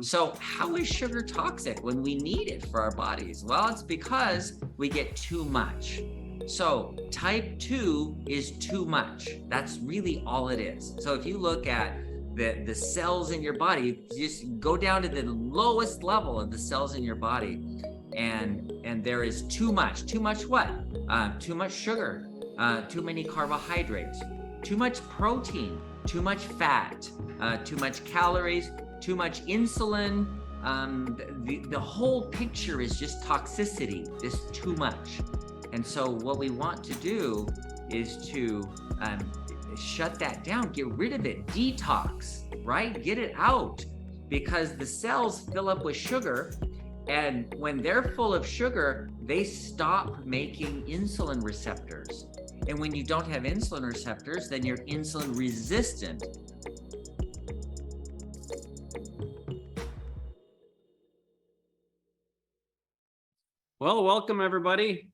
So how is sugar toxic when we need it for our bodies? Well, it's because we get too much. So type 2 is too much. That's really all it is. So if you look at the cells in your body, just go down to the lowest level of the cells in your body, and there is too much. Too much what? Too much sugar, too many carbohydrates, too much protein, too much fat, too much calories, too much insulin. The whole picture is just toxicity, this too much. And so what we want to do is to shut that down, get rid of it, detox, right? Get it out, because the cells fill up with sugar. And when they're full of sugar, they stop making insulin receptors. And when you don't have insulin receptors, then you're insulin resistant. Well, welcome everybody.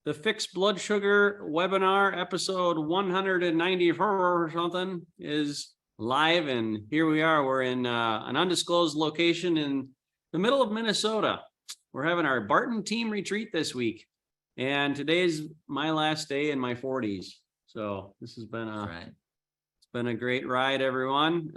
The Fixed Blood Sugar webinar, episode 194 or something, is live, and here we are. We're in an undisclosed location in the middle of Minnesota. We're having our Barton team retreat this week, and today's my last day in my 40s. So this has been it's been a great ride, everyone.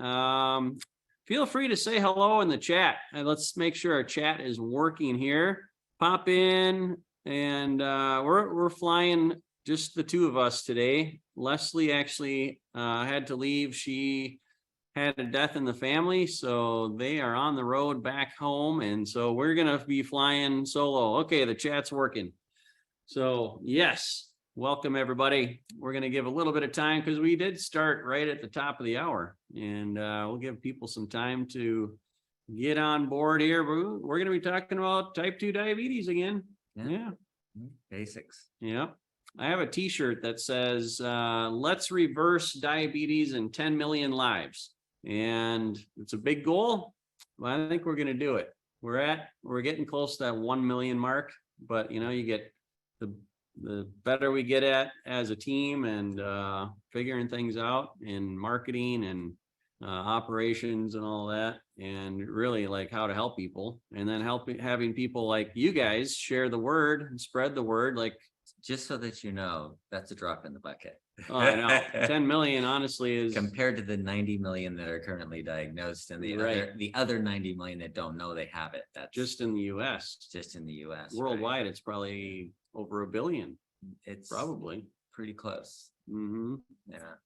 Feel free to say hello in the chat, and let's make sure our chat is working here. Pop in, and we're flying just the two of us today. Leslie actually had to leave. She had a death in the family, so they are on the road back home, and so we're gonna be flying solo. Okay, the chat's working. So yes, welcome everybody. We're gonna give a little bit of time because we did start right at the top of the hour, and we'll give people some time to get on board here. We're going to be talking about type 2 diabetes again. Yeah. Basics. Yeah. I have a t-shirt that says, let's reverse diabetes in 10 million lives. And it's a big goal, but I think we're going to do it. We're getting close to that 1 million mark, but you get the better we get at as a team and figuring things out in marketing and operations and all that, and really like how to help people, and then having people like you guys share the word and spread the word. Like, just so that you know, that's a drop in the bucket. Oh, I know. 10 million honestly is compared to the 90 million that are currently diagnosed, and the other 90 million that don't know they have it. That's just in the US. Just in the US. Worldwide, right? It's probably over 1 billion. It's probably pretty close. Yeah,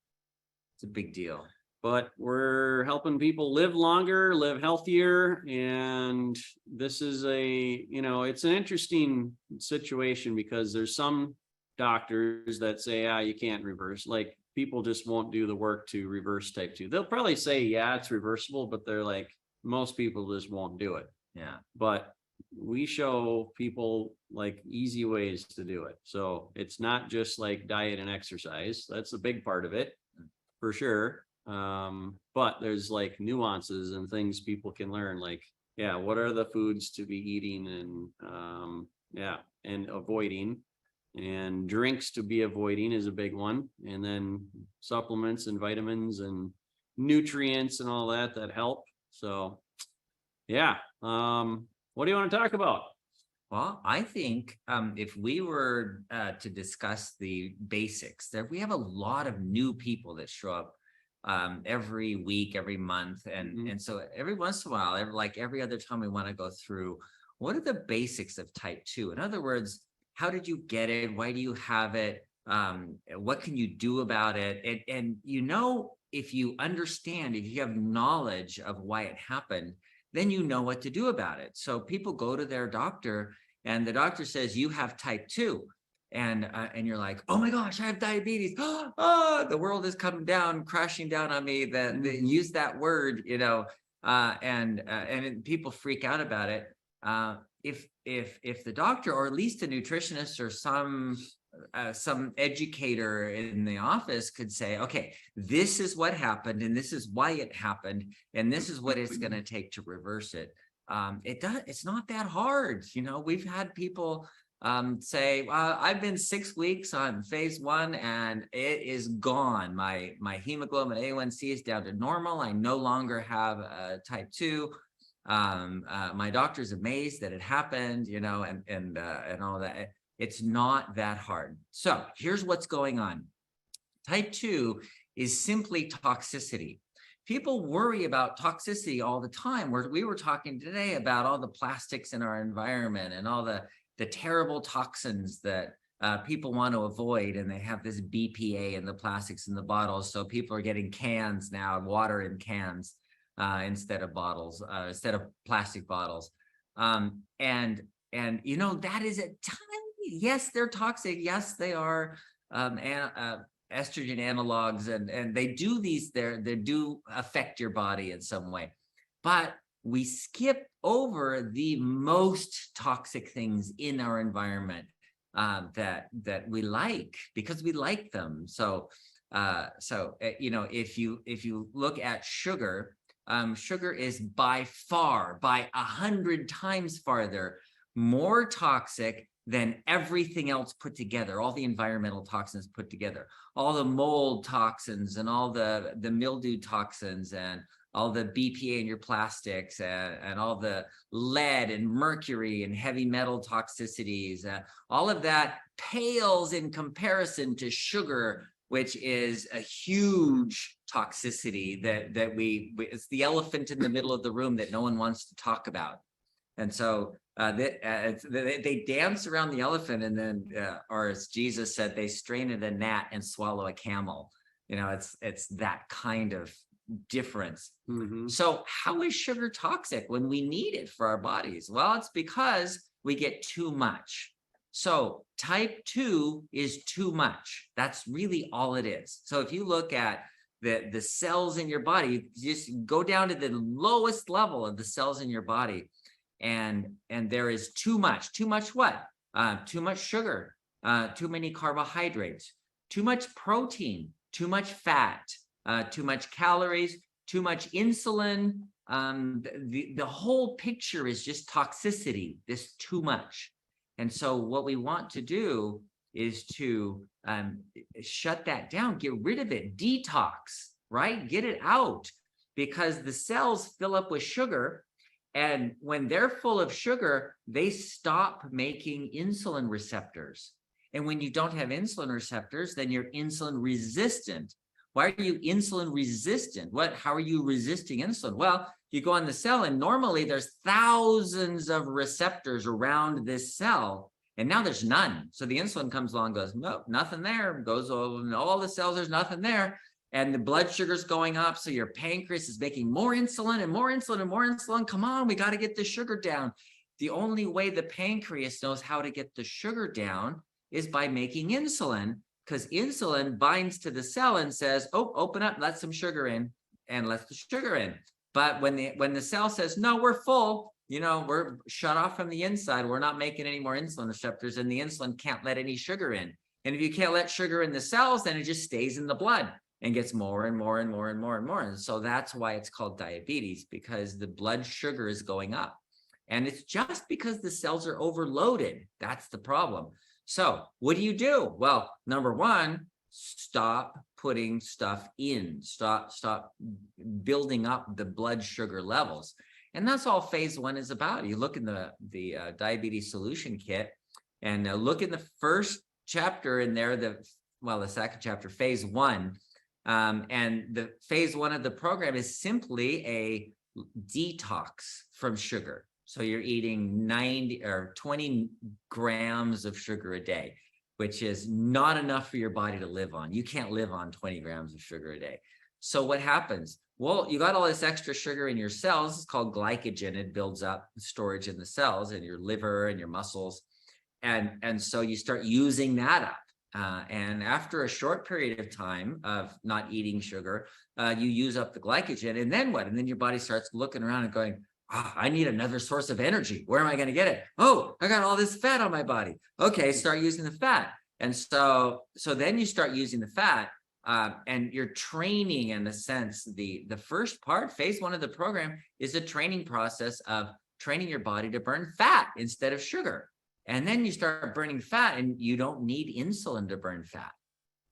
it's a big deal. But we're helping people live longer, live healthier. And this is it's an interesting situation because there's some doctors that say, you can't reverse. Like, people just won't do the work to reverse type 2. They'll probably say, yeah, it's reversible, but they're like, most people just won't do it. Yeah. But we show people like easy ways to do it. So it's not just like diet and exercise. That's a big part of it, for sure. But there's like nuances and things people can learn, like, what are the foods to be eating and avoiding, and drinks to be avoiding is a big one. And then supplements and vitamins and nutrients and all that help. So what do you want to talk about? Well, I think if we were to discuss the basics, we have a lot of new people that show up every week, every month. And so every once in a while, every other time, we want to go through, what are the basics of type 2? In other words, how did you get it? Why do you have it? What can you do about it? And if you understand, if you have knowledge of why it happened, then you know what to do about it. So people go to their doctor, and the doctor says, you have type 2. And you're like, oh my gosh, I have diabetes. The world is coming down, crashing down on me. Use that word, and people freak out about it. If the doctor, or at least a nutritionist, or some educator in the office could say, okay, this is what happened, and this is why it happened, and this is what it's going to take to reverse it. It's not that hard. We've had people say, I've been 6 weeks on phase 1 and it is gone. My hemoglobin A1C is down to normal. I no longer have type 2. My doctor's amazed that it happened, and all that. It's not that hard. So here's what's going on. Type 2 is simply toxicity. People worry about toxicity all the time. We were talking today about all the plastics in our environment and all the terrible toxins that people want to avoid, and they have this BPA in the plastics in the bottles. So people are getting cans now, water in cans instead of bottles, instead of plastic bottles. And that is a tiny, yes, they're toxic. Yes, they are estrogen analogs, and they do these, they do affect your body in some way. But we skip over the most toxic things in our environment that we like because we like them. So if you look at sugar, sugar is by 100 times farther more toxic than everything else put together, all the environmental toxins put together, all the mold toxins and all the mildew toxins and all the BPA in your plastics and all the lead and mercury and heavy metal toxicities. All of that pales in comparison to sugar, which is a huge toxicity that it's the elephant in the middle of the room that no one wants to talk about. And so they dance around the elephant, and then, or as Jesus said, they strain at a gnat and swallow a camel. It's that kind of difference. Mm-hmm. So how is sugar toxic when we need it for our bodies? Well, it's because we get too much. So type 2 is too much. That's really all it is. So if you look at the cells in your body, just go down to the lowest level of the cells in your body, and there is too much. Too much what? Too much sugar, too many carbohydrates, too much protein, too much fat, too much calories, too much insulin. The whole picture is just toxicity, this too much. And so what we want to do is to shut that down, get rid of it, detox, right? Get it out, because the cells fill up with sugar. And when they're full of sugar, they stop making insulin receptors. And when you don't have insulin receptors, then you're insulin resistant. Why are you insulin resistant? How are you resisting insulin? Well, you go on the cell, and normally there's thousands of receptors around this cell, and now there's none. So the insulin comes along, goes, nope, nothing there, goes over all the cells, there's nothing there. And the blood sugar's going up, so your pancreas is making more insulin and more insulin and more insulin. Come on, we got to get the sugar down. The only way the pancreas knows how to get the sugar down is by making insulin, because insulin binds to the cell and says, oh, open up, let some sugar in, and let the sugar in. But when the cell says, no, we're full, we're shut off from the inside, we're not making any more insulin receptors, and the insulin can't let any sugar in. And if you can't let sugar in the cells, then it just stays in the blood and gets more and more and more and more and more. And so that's why it's called diabetes, because the blood sugar is going up. And it's just because the cells are overloaded. That's the problem. So what do? Well, number one, stop putting stuff in, stop building up the blood sugar levels. And that's all phase 1 is about. You look in the diabetes solution kit, and look in the first chapter in there, the second chapter, phase 1. And the phase 1 of the program is simply a detox from sugar. So you're eating 90 or 20 grams of sugar a day, which is not enough for your body to live on. You can't live on 20 grams of sugar a day. So what happens? Well, you got all this extra sugar in your cells. It's called glycogen. It builds up storage in the cells in your liver and your muscles. And so you start using that up. And after a short period of time of not eating sugar, you use up the glycogen. And then what? And then your body starts looking around and going, I need another source of energy. Where am I going to get it? Oh, I got all this fat on my body. Okay, start using the fat. And so then you start using the fat, and you're training, in a sense. The first part, phase 1 of the program, is a training process of training your body to burn fat instead of sugar. And then you start burning fat, and you don't need insulin to burn fat.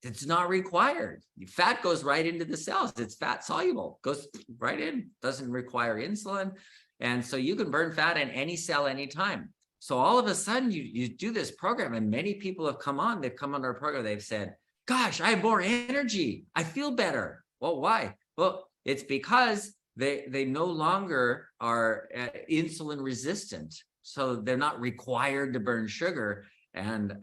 It's not required. Fat goes right into the cells. It's fat soluble, goes right in, doesn't require insulin. And so you can burn fat in any cell anytime. So all of a sudden you do this program, and many people have come on, they've come on our program, they've said, gosh, I have more energy. I feel better. Well, why? Well, it's because they no longer are insulin resistant. So they're not required to burn sugar, and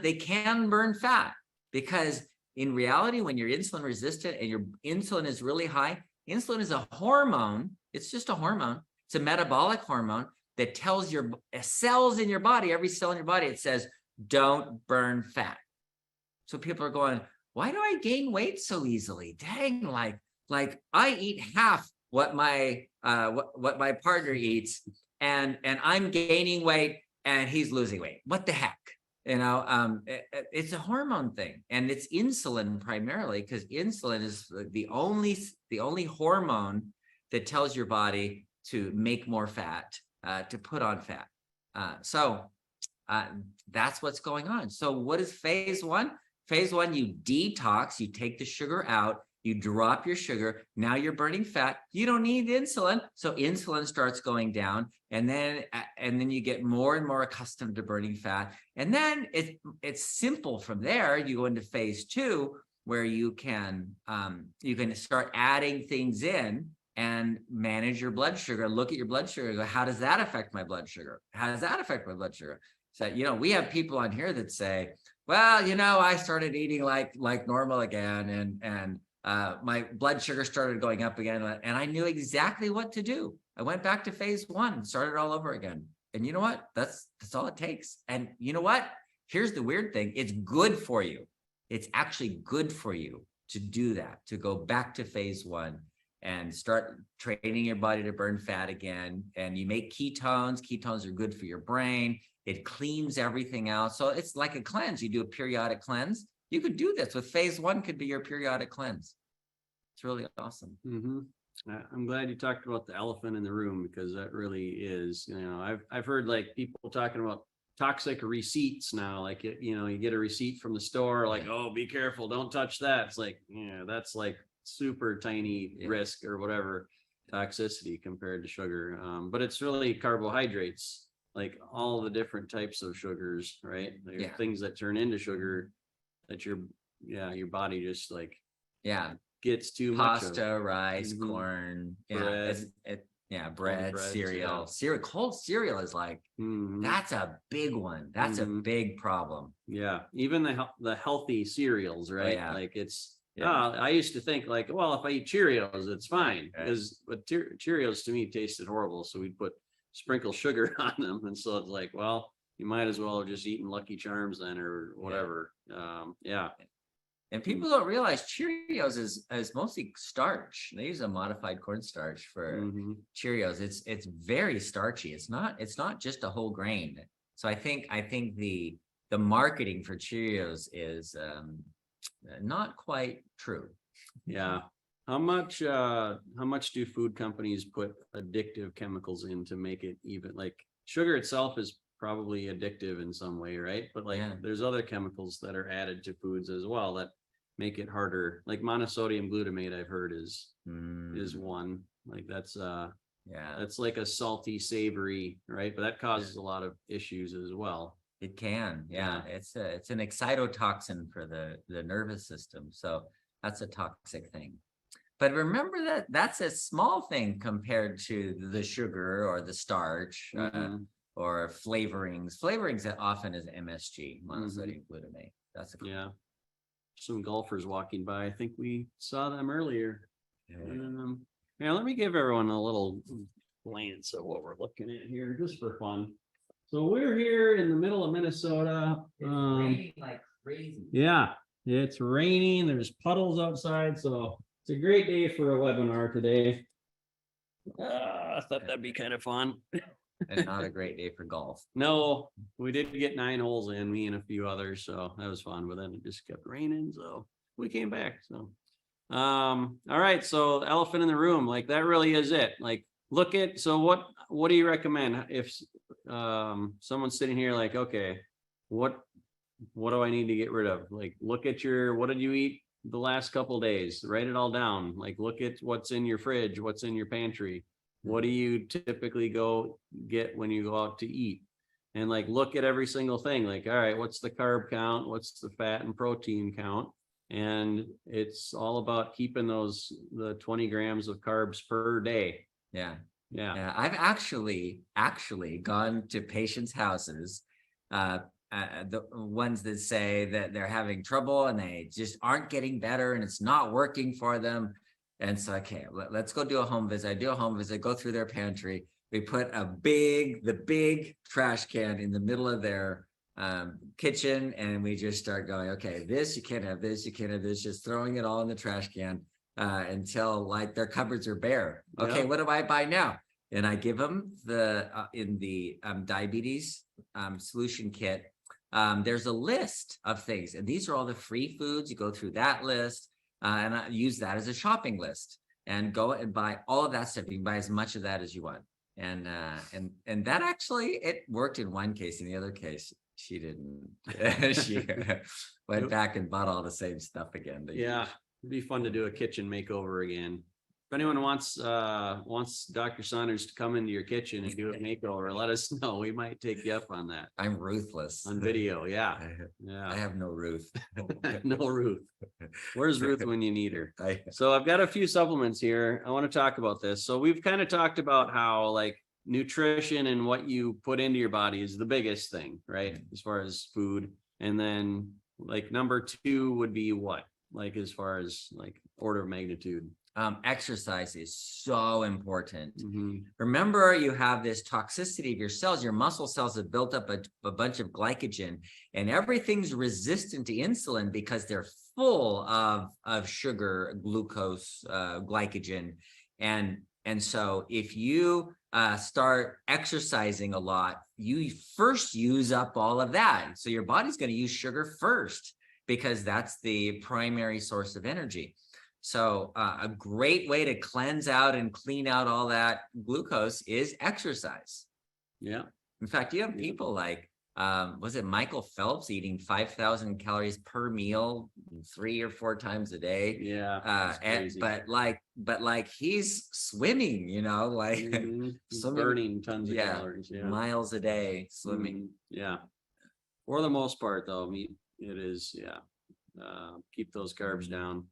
they can burn fat, because in reality, when you're insulin resistant and your insulin is really high, insulin is a hormone. It's just a hormone. It's a metabolic hormone that tells your cells in your body, every cell in your body, it says, don't burn fat. So people are going, why do I gain weight so easily? Dang, like I eat half what my what my partner eats, and I'm gaining weight and he's losing weight. What the heck? It's a hormone thing, and it's insulin primarily, because insulin is the only hormone that tells your body to make more fat, to put on fat. So that's what's going on. So what is phase one? Phase one, you detox, you take the sugar out, you drop your sugar. Now you're burning fat. You don't need insulin. So insulin starts going down, and then you get more and more accustomed to burning fat. And then it's simple from there. You go into phase two, where you can start adding things in and manage your blood sugar. Look at your blood sugar and go, how does that affect my blood sugar? How does that affect my blood sugar? So, we have people on here that say, well, I started eating like normal again, and my blood sugar started going up again, and I knew exactly what to do. I went back to phase one, started all over again. And you know what? That's all it takes. And you know what? Here's the weird thing. It's good for you. It's actually good for you to do that, to go back to phase one and start training your body to burn fat again. And you make ketones. Ketones are good for your brain. It cleans everything out. So it's like a cleanse. You do a periodic cleanse. You could do this with phase one, could be your periodic cleanse. It's really awesome. Mm-hmm. I'm glad you talked about the elephant in the room, because that really is, I've heard like people talking about toxic receipts now, like, you get a receipt from the store, like, oh, be careful, don't touch that. It's like, that's like super tiny risk or whatever toxicity compared to sugar. But it's really carbohydrates, like all the different types of sugars, right? Like things that turn into sugar that your body just like gets too much of. Pasta, rice, corn, bread, bread, cereal. Cold cereal is like, that's a big one. That's a big problem. Yeah, even the healthy cereals, right? Like it's. I used to think like, well, if I eat Cheerios, it's fine, but Cheerios to me tasted horrible, so we'd sprinkle sugar on them, and so it's like, well, you might as well have just eaten Lucky Charms then, or whatever. And people don't realize Cheerios is mostly starch. They use a modified cornstarch for Cheerios. It's very starchy. It's not just a whole grain. So I think the marketing for Cheerios is not quite true. Yeah. How much do food companies put addictive chemicals in to make it even? Like sugar itself is probably addictive in some way, right? But there's other chemicals that are added to foods as well that make it harder. Like monosodium glutamate, I've heard is one. Like that's like a salty, savory, right? But that causes a lot of issues as well. It can, it's an excitotoxin for the nervous system. So that's a toxic thing. But remember that's a small thing compared to the sugar or the starch or flavorings. Flavorings that often is MSG, monosodium glutamate. That's some golfers walking by. I think we saw them earlier. Let me give everyone a little glance at what we're looking at here, just for fun. So we're here in the middle of Minnesota. It's raining like crazy. Yeah, it's raining. There's puddles outside, so it's a great day for a webinar today. I thought that'd be kind of fun. And not a great day for golf. No, we did get 9 holes in, me and a few others, so that was fun. But then it just kept raining, so we came back. So, all right. So elephant in the room, like that really is it. Like, look at. So what do you recommend if someone's sitting here like, okay, what do I need to get rid of? Like, look at what did you eat the last couple of days? Write it all down. Like, look at what's in your fridge, what's in your pantry. What do you typically go get when you go out to eat? And like look at every single thing. Like, all right, what's the carb count? What's the fat and protein count? And it's all about keeping the 20 grams of carbs per day. Yeah. Yeah. Yeah. I've actually gone to patients' houses, the ones that say that they're having trouble and they just aren't getting better and it's not working for them. And so, okay, let's go do a home visit. I do a home visit, go through their pantry. We put the big trash can in the middle of their kitchen, and we just start going, okay, this, you can't have this, you can't have this, just throwing it all in the trash can until like their cupboards are bare. Okay, what do I buy now? And I give them in the diabetes solution kit, there's a list of things, and these are all the free foods. You go through that list, and I use that as a shopping list and go and buy all of that stuff. You can buy as much of that as you want. And that actually, it worked in one case. In the other case, she didn't. She went back and bought all the same stuff again. Yeah, it'd be fun to do a kitchen makeover again. If anyone wants Dr. Saunders to come into your kitchen and do a makeover, let us know. We might take you up on that. I'm ruthless on video. Yeah, I have no Ruth. No Ruth. Where's Ruth when you need her? So I've got a few supplements here. I want to talk about this. So we've kind of talked about how like nutrition and what you put into your body is the biggest thing, right? As far as food. And then like number 2 would be what? Like as far as like order of magnitude. Exercise is so important. Remember, you have this toxicity of your cells. Your muscle cells have built up a bunch of glycogen, and everything's resistant to insulin because they're full of sugar, glucose, glycogen. And so if you start exercising a lot, you first use up all of that. So your body's going to use sugar first because that's the primary source of energy. So a great way to cleanse out and clean out all that glucose is exercise. Yeah. In fact, you have people like, was it Michael Phelps eating 5,000 calories per meal 3 or 4 times a day? Yeah. But like he's swimming, like swimming, burning tons of calories. Yeah. Miles a day swimming. Yeah. For the most part, though, it is, keep those carbs down.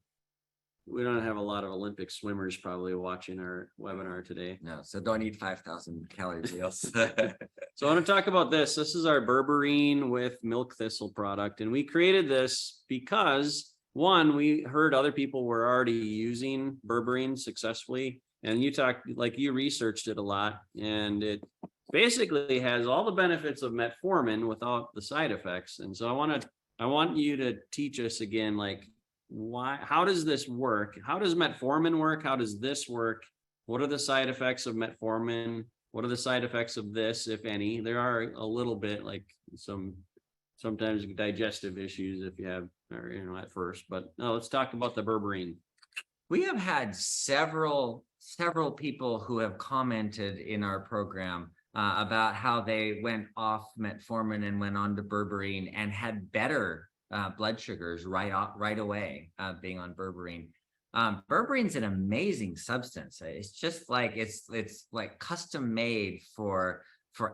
We don't have a lot of Olympic swimmers probably watching our webinar today. No, so don't eat 5,000 calorie meals. So I want to talk about this. This is our berberine with milk thistle product. And we created this because, one, we heard other people were already using berberine successfully. And you researched it a lot. And it basically has all the benefits of metformin without the side effects. And so I want you to teach us again, like, how does this work? How does metformin work? How does this work? What are the side effects of metformin? What are the side effects of this, if any? There are a little bit, like sometimes digestive issues if you have, at first, but no, let's talk about the berberine. We have had several people who have commented in our program about how they went off metformin and went on to berberine and had better blood sugars right away, being on berberine. Berberine's an amazing substance. It's just like it's like custom made for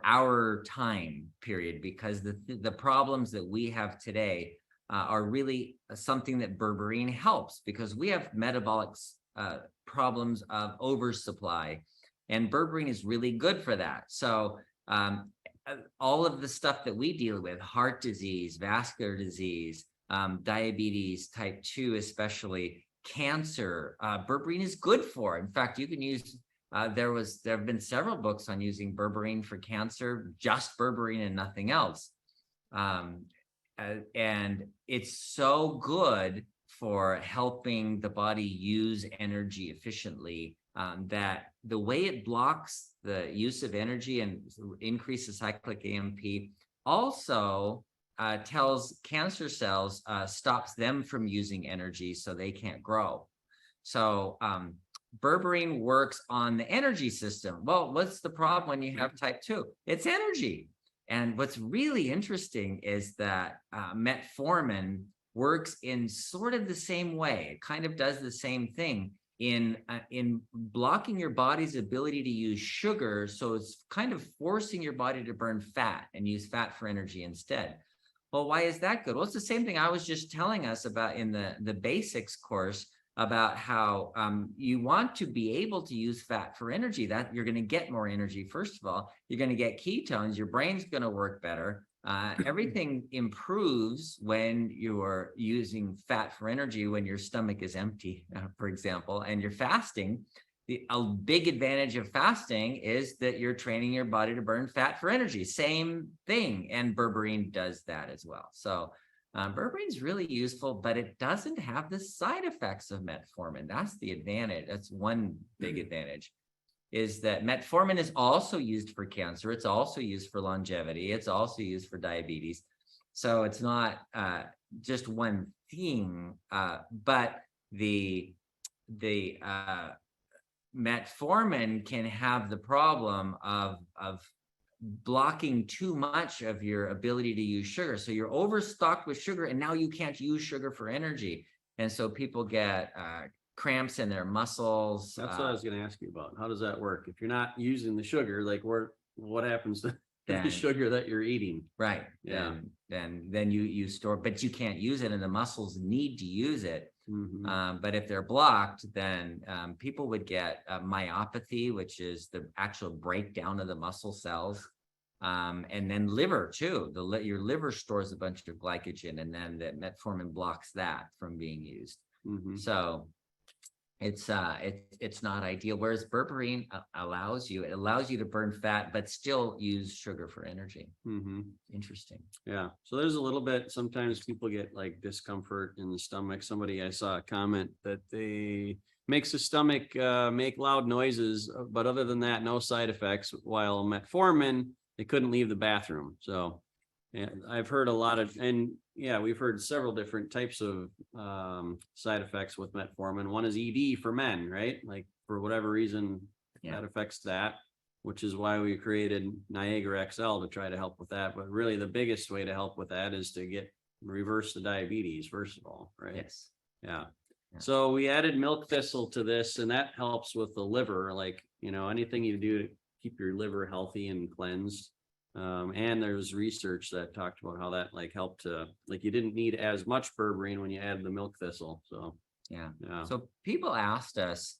our time period, because the problems that we have today are really something that berberine helps, because we have metabolic problems of oversupply, and berberine is really good for that. So all of the stuff that we deal with, heart disease, vascular disease, diabetes type 2, especially cancer, berberine is good for. In fact, you can use, there have been several books on using berberine for cancer, just berberine and nothing else. And it's so good for helping the body use energy efficiently, that the way it blocks the use of energy and increases cyclic AMP also tells cancer cells, stops them from using energy so they can't grow. So berberine works on the energy system. Well, what's the problem when you have type 2? It's energy. And what's really interesting is that metformin works in sort of the same way. It kind of does the same thing. in blocking your body's ability to use sugar. So it's kind of forcing your body to burn fat and use fat for energy instead. Well, why is that good? Well, it's the same thing I was just telling us about in the basics course about how you want to be able to use fat for energy. That you're going to get more energy. First of all, you're going to get ketones. Your brain's going to work better. Everything improves when you're using fat for energy, when your stomach is empty, for example, and you're fasting. A big advantage of fasting is that you're training your body to burn fat for energy. Same thing. And berberine does that as well. So berberine is really useful, but it doesn't have the side effects of metformin. That's the advantage. That's one big advantage, is that metformin is also used for cancer. It's also used for longevity. It's also used for diabetes. So it's not just one thing, but the metformin can have the problem of blocking too much of your ability to use sugar. So you're overstocked with sugar, and now you can't use sugar for energy. And so people get cramps in their muscles. That's what I was going to ask you about. How does that work? If you're not using the sugar, like what happens to the sugar that you're eating? Right. Yeah. Then you store, but you can't use it, and the muscles need to use it. Mm-hmm. But if they're blocked, then people would get myopathy, which is the actual breakdown of the muscle cells. And then liver too. Your liver stores a bunch of glycogen, and then the metformin blocks that from being used. Mm-hmm. So it's not ideal. Whereas berberine allows you to burn fat, but still use sugar for energy. Mm-hmm. Interesting. Yeah. So there's a little bit, sometimes people get like discomfort in the stomach. I saw a comment that they makes the stomach make loud noises, but other than that, no side effects. While metformin, they couldn't leave the bathroom. So yeah, I've heard a lot of, and yeah, we've heard several different types of side effects with metformin. One is ED for men, right? Like for whatever reason, that affects that, which is why we created Niagara XL to try to help with that. But really the biggest way to help with that is to reverse the diabetes, first of all, right? Yes. Yeah. So we added milk thistle to this, and that helps with the liver, like, anything you do to keep your liver healthy and cleansed. And there's research that talked about how that helped to, you didn't need as much berberine when you added the milk thistle. So yeah. So people asked us,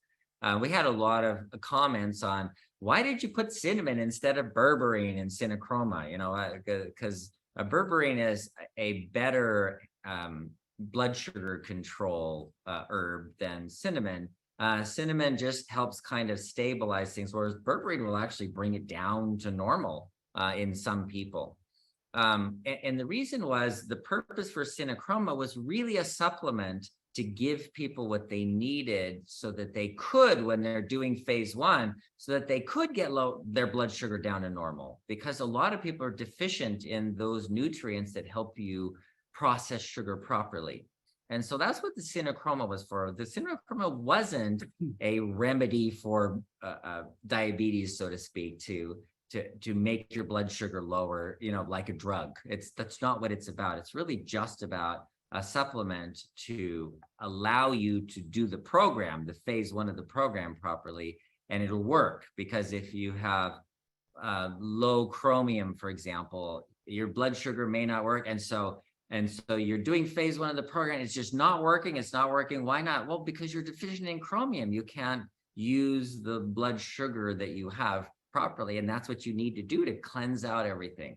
we had a lot of comments on, why did you put cinnamon instead of berberine and cinachroma? Because berberine is a better blood sugar control herb than cinnamon. Cinnamon just helps kind of stabilize things, whereas berberine will actually bring it down to normal in some people. And the reason was, the purpose for cinachroma was really a supplement to give people what they needed so that they could, when they're doing phase 1, so that they could get their blood sugar down to normal, because a lot of people are deficient in those nutrients that help you process sugar properly. And so that's what the cinachroma was for. The cinachroma wasn't a remedy for diabetes, so to speak, to make your blood sugar lower, like a drug. That's not what it's about. It's really just about a supplement to allow you to do the program, the phase 1 of the program properly, and it'll work. Because if you have low chromium, for example, your blood sugar may not work. And so you're doing phase 1 of the program, it's just not working. It's not working. Why not? Well, because you're deficient in chromium. You can't use the blood sugar that you have properly, and that's what you need to do to cleanse out everything.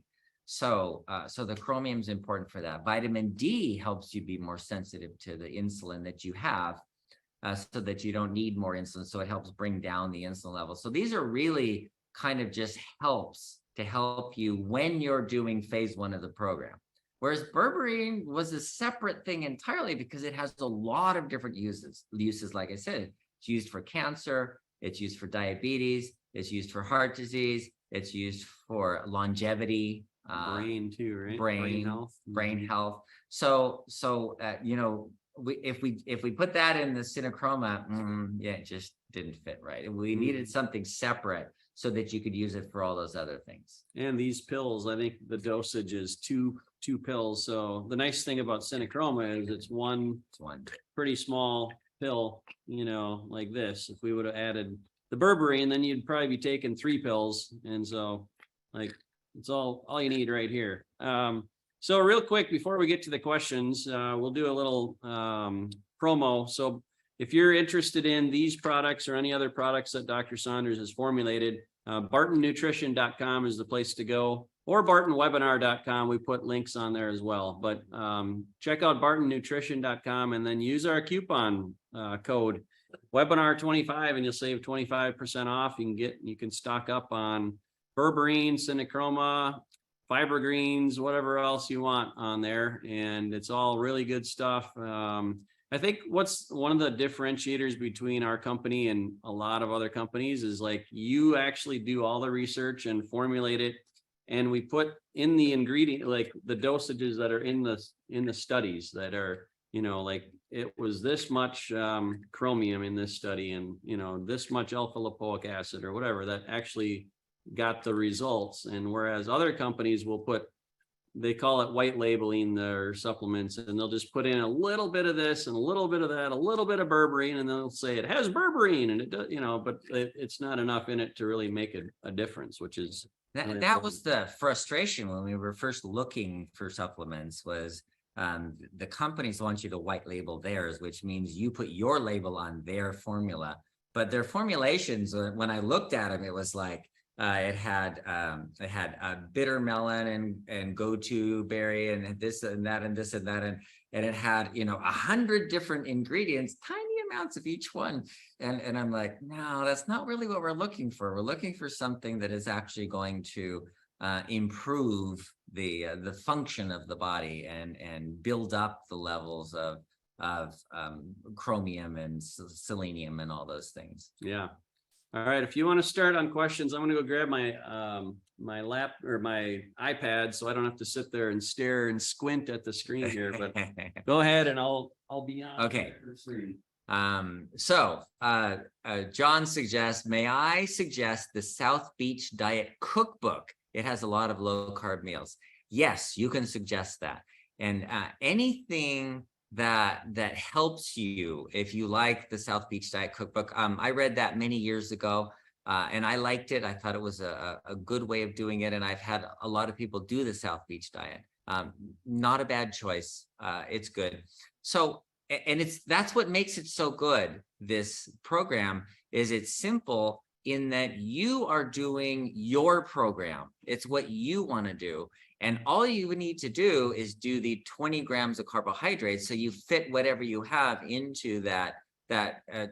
So the chromium is important for that. Vitamin D helps you be more sensitive to the insulin that you have, so that you don't need more insulin. So it helps bring down the insulin level. So these are really kind of just helps to help you when you're doing phase 1 of the program. Whereas berberine was a separate thing entirely, because it has a lot of different uses. Like I said, it's used for cancer, it's used for diabetes, it's used for heart disease, it's used for longevity, brain too, right? Brain health. So if we put that in the cinachroma, it just didn't fit right. We needed something separate so that you could use it for all those other things. And these pills, I think the dosage is two pills. So the nice thing about cinachroma is it's one pretty small pill, like this. If we would have added the berberine, then you'd probably be taking 3 pills. And so like it's all you need right here. So real quick, before we get to the questions, we'll do a little promo. So if you're interested in these products or any other products that Dr. Saunders has formulated, bartonnutrition.com is the place to go, or bartonwebinar.com. We put links on there as well, but check out bartonnutrition.com and then use our coupon code webinar 25 and you'll save 25% off. You can stock up on berberine, synechroma, fiber greens, whatever else you want on there. And it's all really good stuff. I think what's one of the differentiators between our company and a lot of other companies is like you actually do all the research and formulate it. And we put in the ingredient, like the dosages that are in the studies that are, like it was this much chromium in this study and, this much alpha lipoic acid or whatever that actually got the results. And whereas other companies will they call it white labeling their supplements, and they'll just put in a little bit of this and a little bit of that, a little bit of berberine, and they'll say it has berberine and it does, but it's not enough in it to really make a difference, which is that was the frustration when we were first looking for supplements was the companies want you to white label theirs, which means you put your label on their formula, but their formulations, when I looked at them, it was like, it had bitter melon and go-to berry and this and that and this and that and it had 100 different ingredients, tiny amounts of each one, and I'm like, no, that's not really what we're looking for. We're looking for something that is actually going to improve the function of the body and build up the levels of chromium and selenium and all those things. Yeah. All right, if you want to start on questions, I'm going to go grab my my lap or my iPad so I don't have to sit there and stare and squint at the screen here. But go ahead and I'll be on. Okay. So John suggests, may I suggest the South Beach Diet Cookbook? It has a lot of low carb meals. Yes, you can suggest that, and anything that helps you if you like the South Beach Diet Cookbook. I read that many years ago and I liked it. I thought it was a good way of doing it, and I've had a lot of people do the South Beach diet. Not a bad choice. It's good. So, and that's what makes it so good. This program is it's simple in that you are doing your program. It's what you want to do. And all you need to do is do the 20 grams of carbohydrates. So you fit whatever you have into that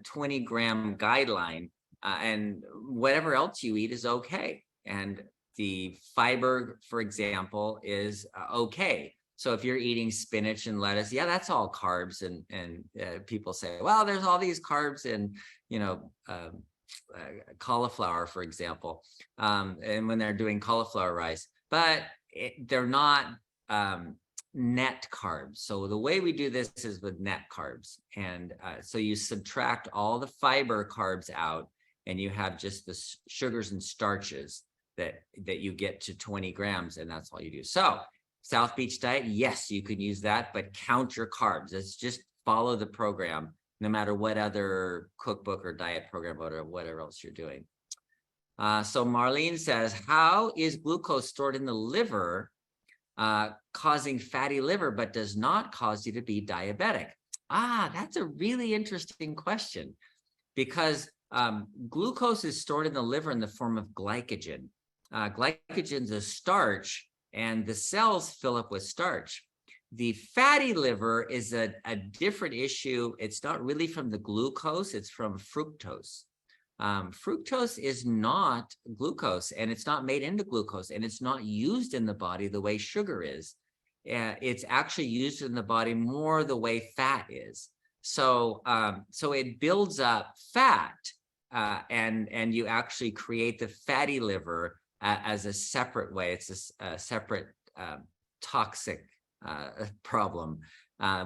20 gram guideline, and whatever else you eat is okay. And the fiber, for example, is okay. So if you're eating spinach and lettuce, yeah, that's all carbs. And people say, well, there's all these carbs in, cauliflower, for example, and when they're doing cauliflower rice, but they're not net carbs. So the way we do this is with net carbs. And so you subtract all the fiber carbs out and you have just the sugars and starches that you get to 20 grams, and that's all you do. So South Beach diet, yes, you can use that, but count your carbs. It's just follow the program, no matter what other cookbook or diet program or whatever else you're doing. So Marlene says, how is glucose stored in the liver, causing fatty liver, but does not cause you to be diabetic? That's a really interesting question, because glucose is stored in the liver in the form of glycogen. Glycogen is a starch, and the cells fill up with starch. The fatty liver is a different issue. It's not really from the glucose, it's from fructose. Fructose is not glucose, and it's not made into glucose, and it's not used in the body the way sugar is. It's actually used in the body more the way fat is. So it builds up fat, and you actually create the fatty liver as a separate way. It's a separate toxic problem,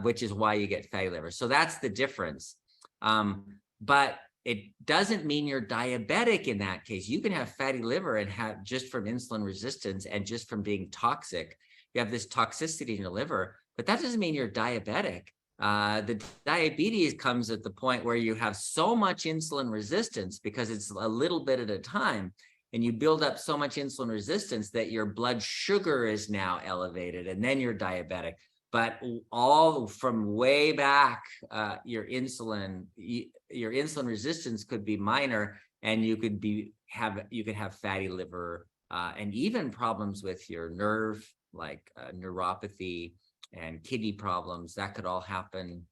which is why you get fatty liver. So that's the difference. But it doesn't mean you're diabetic in that case. You can have fatty liver and have just from insulin resistance and just from being toxic. You have this toxicity in your liver, but that doesn't mean you're diabetic. The diabetes comes at the point where you have so much insulin resistance because it's a little bit at a time, and you build up so much insulin resistance that your blood sugar is now elevated, and then you're diabetic. But all from way back, your insulin resistance could be minor, and you could have fatty liver, and even problems with your nerve, like neuropathy and kidney problems. That could all happen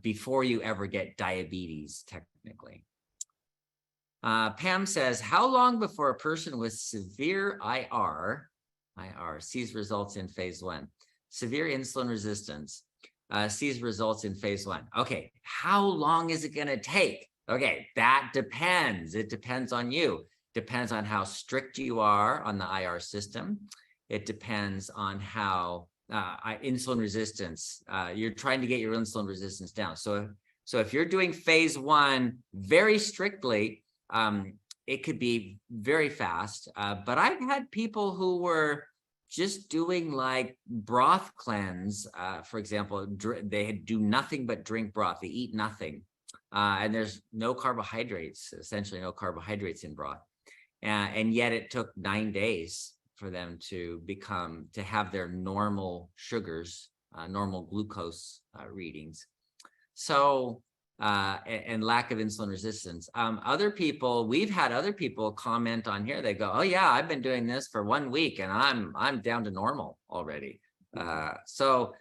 before you ever get diabetes, technically. Pam says, how long before a person with severe IR sees results in phase 1? Severe insulin resistance sees results in phase 1. Okay, how long is it going to take? Okay, that depends. It depends on you. Depends on how strict you are on the IR system. It depends on how insulin resistance, you're trying to get your insulin resistance down. So if you're doing phase 1 very strictly, it could be very fast. But I've had people who were just doing like broth cleanse, for example. They do nothing but drink broth. They eat nothing, and there's no carbohydrates, essentially no carbohydrates in broth, and yet it took 9 days for them to have their normal sugars, normal glucose readings. So, and lack of insulin resistance. We've had other people comment on here. They go, oh yeah, I've been doing this for 1 week and I'm down to normal already. So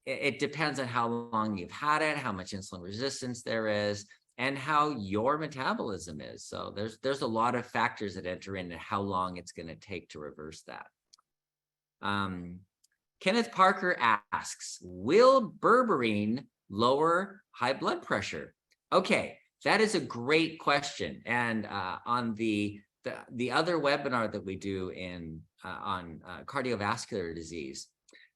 it depends on how long you've had it, how much insulin resistance there is, and how your metabolism is. So there's a lot of factors that enter into how long it's going to take to reverse that. Kenneth Parker asks, will berberine lower high blood pressure? Okay, that is a great question. And on the other webinar that we do on cardiovascular disease,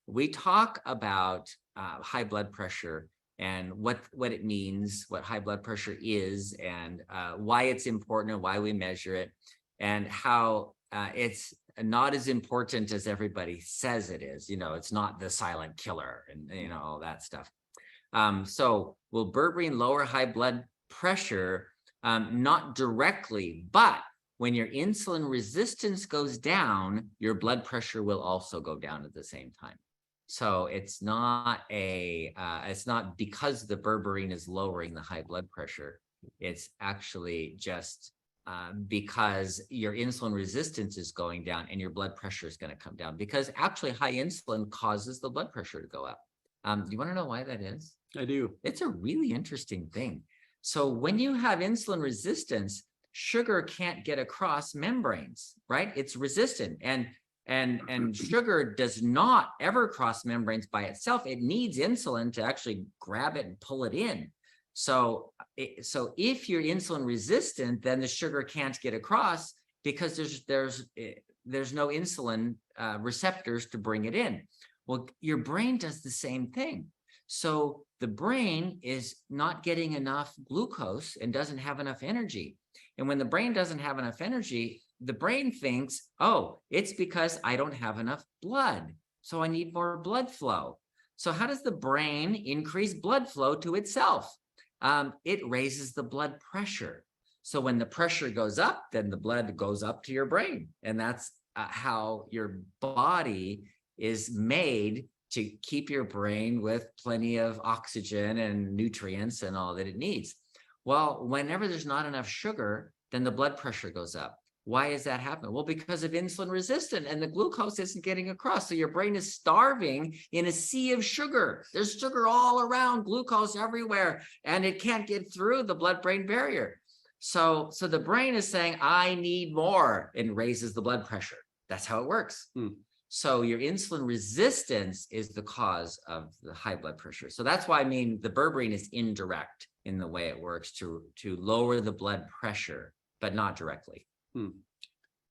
we talk about high blood pressure and what it means, what high blood pressure is, and why it's important and why we measure it, and how it's not as important as everybody says it is. It's not the silent killer and all that stuff. So will berberine lower high blood pressure? Not directly, but when your insulin resistance goes down, your blood pressure will also go down at the same time. So it's not because the berberine is lowering the high blood pressure. It's actually just because your insulin resistance is going down and your blood pressure is going to come down, because actually high insulin causes the blood pressure to go up. Do you want to know why that is? I do. It's a really interesting thing. So when you have insulin resistance, sugar can't get across membranes, right? It's resistant, and sugar does not ever cross membranes by itself. It needs insulin to actually grab it and pull it in. So if you're insulin resistant, then the sugar can't get across because there's no insulin receptors to bring it in. Well, your brain does the same thing. So the brain is not getting enough glucose and doesn't have enough energy. And when the brain doesn't have enough energy, the brain thinks, oh, it's because I don't have enough blood, so I need more blood flow. So how does the brain increase blood flow to itself? It raises the blood pressure. So when the pressure goes up, then the blood goes up to your brain. And that's how your body is made to keep your brain with plenty of oxygen and nutrients and all that it needs. Well, whenever there's not enough sugar, then the blood pressure goes up. Why is that happening? Well, because of insulin resistance and the glucose isn't getting across. So your brain is starving in a sea of sugar. There's sugar all around, glucose everywhere, and it can't get through the blood-brain barrier. So the brain is saying, I need more, and raises the blood pressure. That's how it works. So your insulin resistance is the cause of the high blood pressure. So that's why the berberine is indirect in the way it works to lower the blood pressure, but not directly.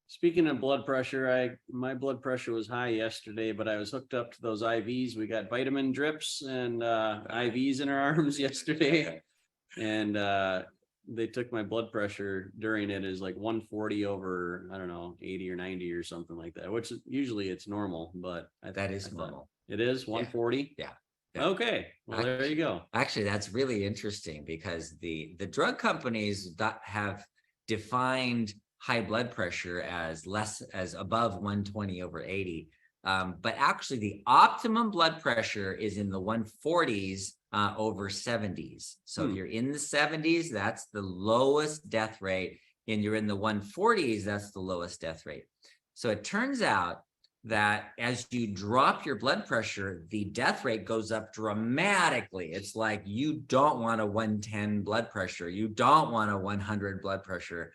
Speaking of blood pressure, my blood pressure was high yesterday, but I was hooked up to those IVs. We got vitamin drips and IVs in our arms yesterday, and they took my blood pressure during it as like 140 over, I don't know, 80 or 90 or something like that, which usually it's normal, but that is normal. It is 140. Yeah. Okay, well, there you go. Actually, that's really interesting because the drug companies that have defined high blood pressure as above 120/80. But actually, the optimum blood pressure is in the 140s over 70s. So if you're in the 70s, that's the lowest death rate. And you're in the 140s, that's the lowest death rate. So it turns out that as you drop your blood pressure, the death rate goes up dramatically. It's like you don't want a 110 blood pressure. You don't want a 100 blood pressure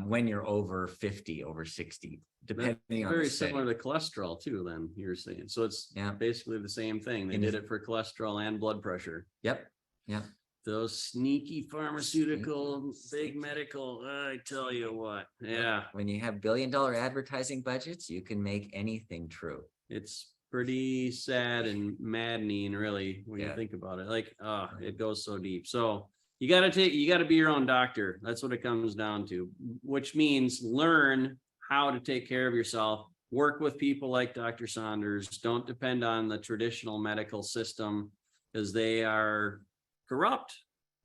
when you're over 50, over 60, depending on very the similar to cholesterol too, then you're saying. So it's basically the same thing. They did it for cholesterol and blood pressure. Yep. Yep. Those sneaky pharmaceutical, big medical, I tell you what. Yeah. When you have billion-dollar advertising budgets, you can make anything true. It's pretty sad and maddening, really, when you think about it. Like, it goes so deep. So you got to be your own doctor. That's what it comes down to, which means learn how to take care of yourself. Work with people like Dr. Saunders. Don't depend on the traditional medical system because they are corrupt.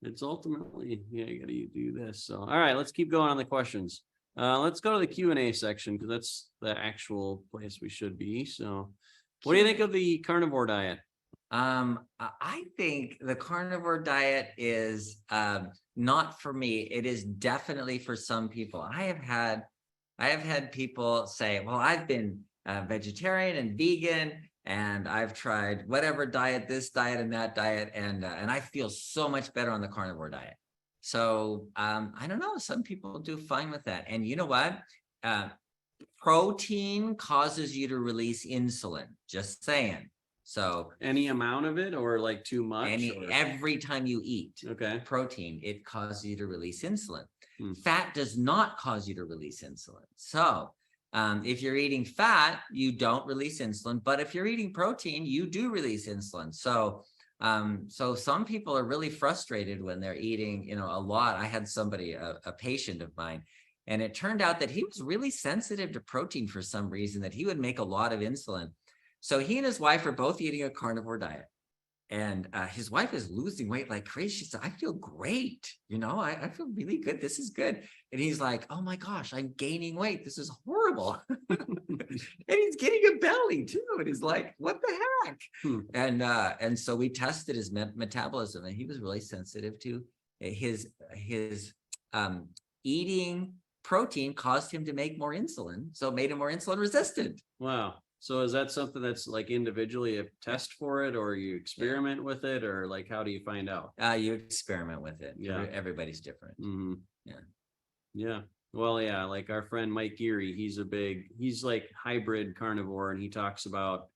It's ultimately, you got to do this. So, all right, let's keep going on the questions. Let's go to the Q&A section because that's the actual place we should be. So what do you think of the carnivore diet? I think the carnivore diet is not for me. It is definitely for some people. I have had people say, well, I've been vegetarian and vegan, and I've tried whatever diet, this diet and that diet, and I feel so much better on the carnivore diet. So I don't know. Some people do fine with that. And you know what? Protein causes you to release insulin. Just saying. So any amount of it, or like too much? Every time you eat protein, it causes you to release insulin. Fat does not cause you to release insulin. So if you're eating fat, you don't release insulin. But if you're eating protein, you do release insulin. So some people are really frustrated when they're eating, a lot. I had somebody, a patient of mine, and it turned out that he was really sensitive to protein for some reason, that he would make a lot of insulin. So he and his wife are both eating a carnivore diet, and his wife is losing weight like crazy. She said, I feel great. I feel really good. This is good. And he's like, oh my gosh, I'm gaining weight. This is horrible. And he's getting a belly too. And he's like, what the heck? And so we tested his metabolism, and he was really sensitive to his eating protein caused him to make more insulin. So it made him more insulin resistant. Wow. So is that something that's like individually a test for it, or you experiment with it, or like, how do you find out? You experiment with it. Yeah. Everybody's different. Mm-hmm. Yeah. Well, yeah. Like our friend Mike Geary, he's like hybrid carnivore, and he talks about,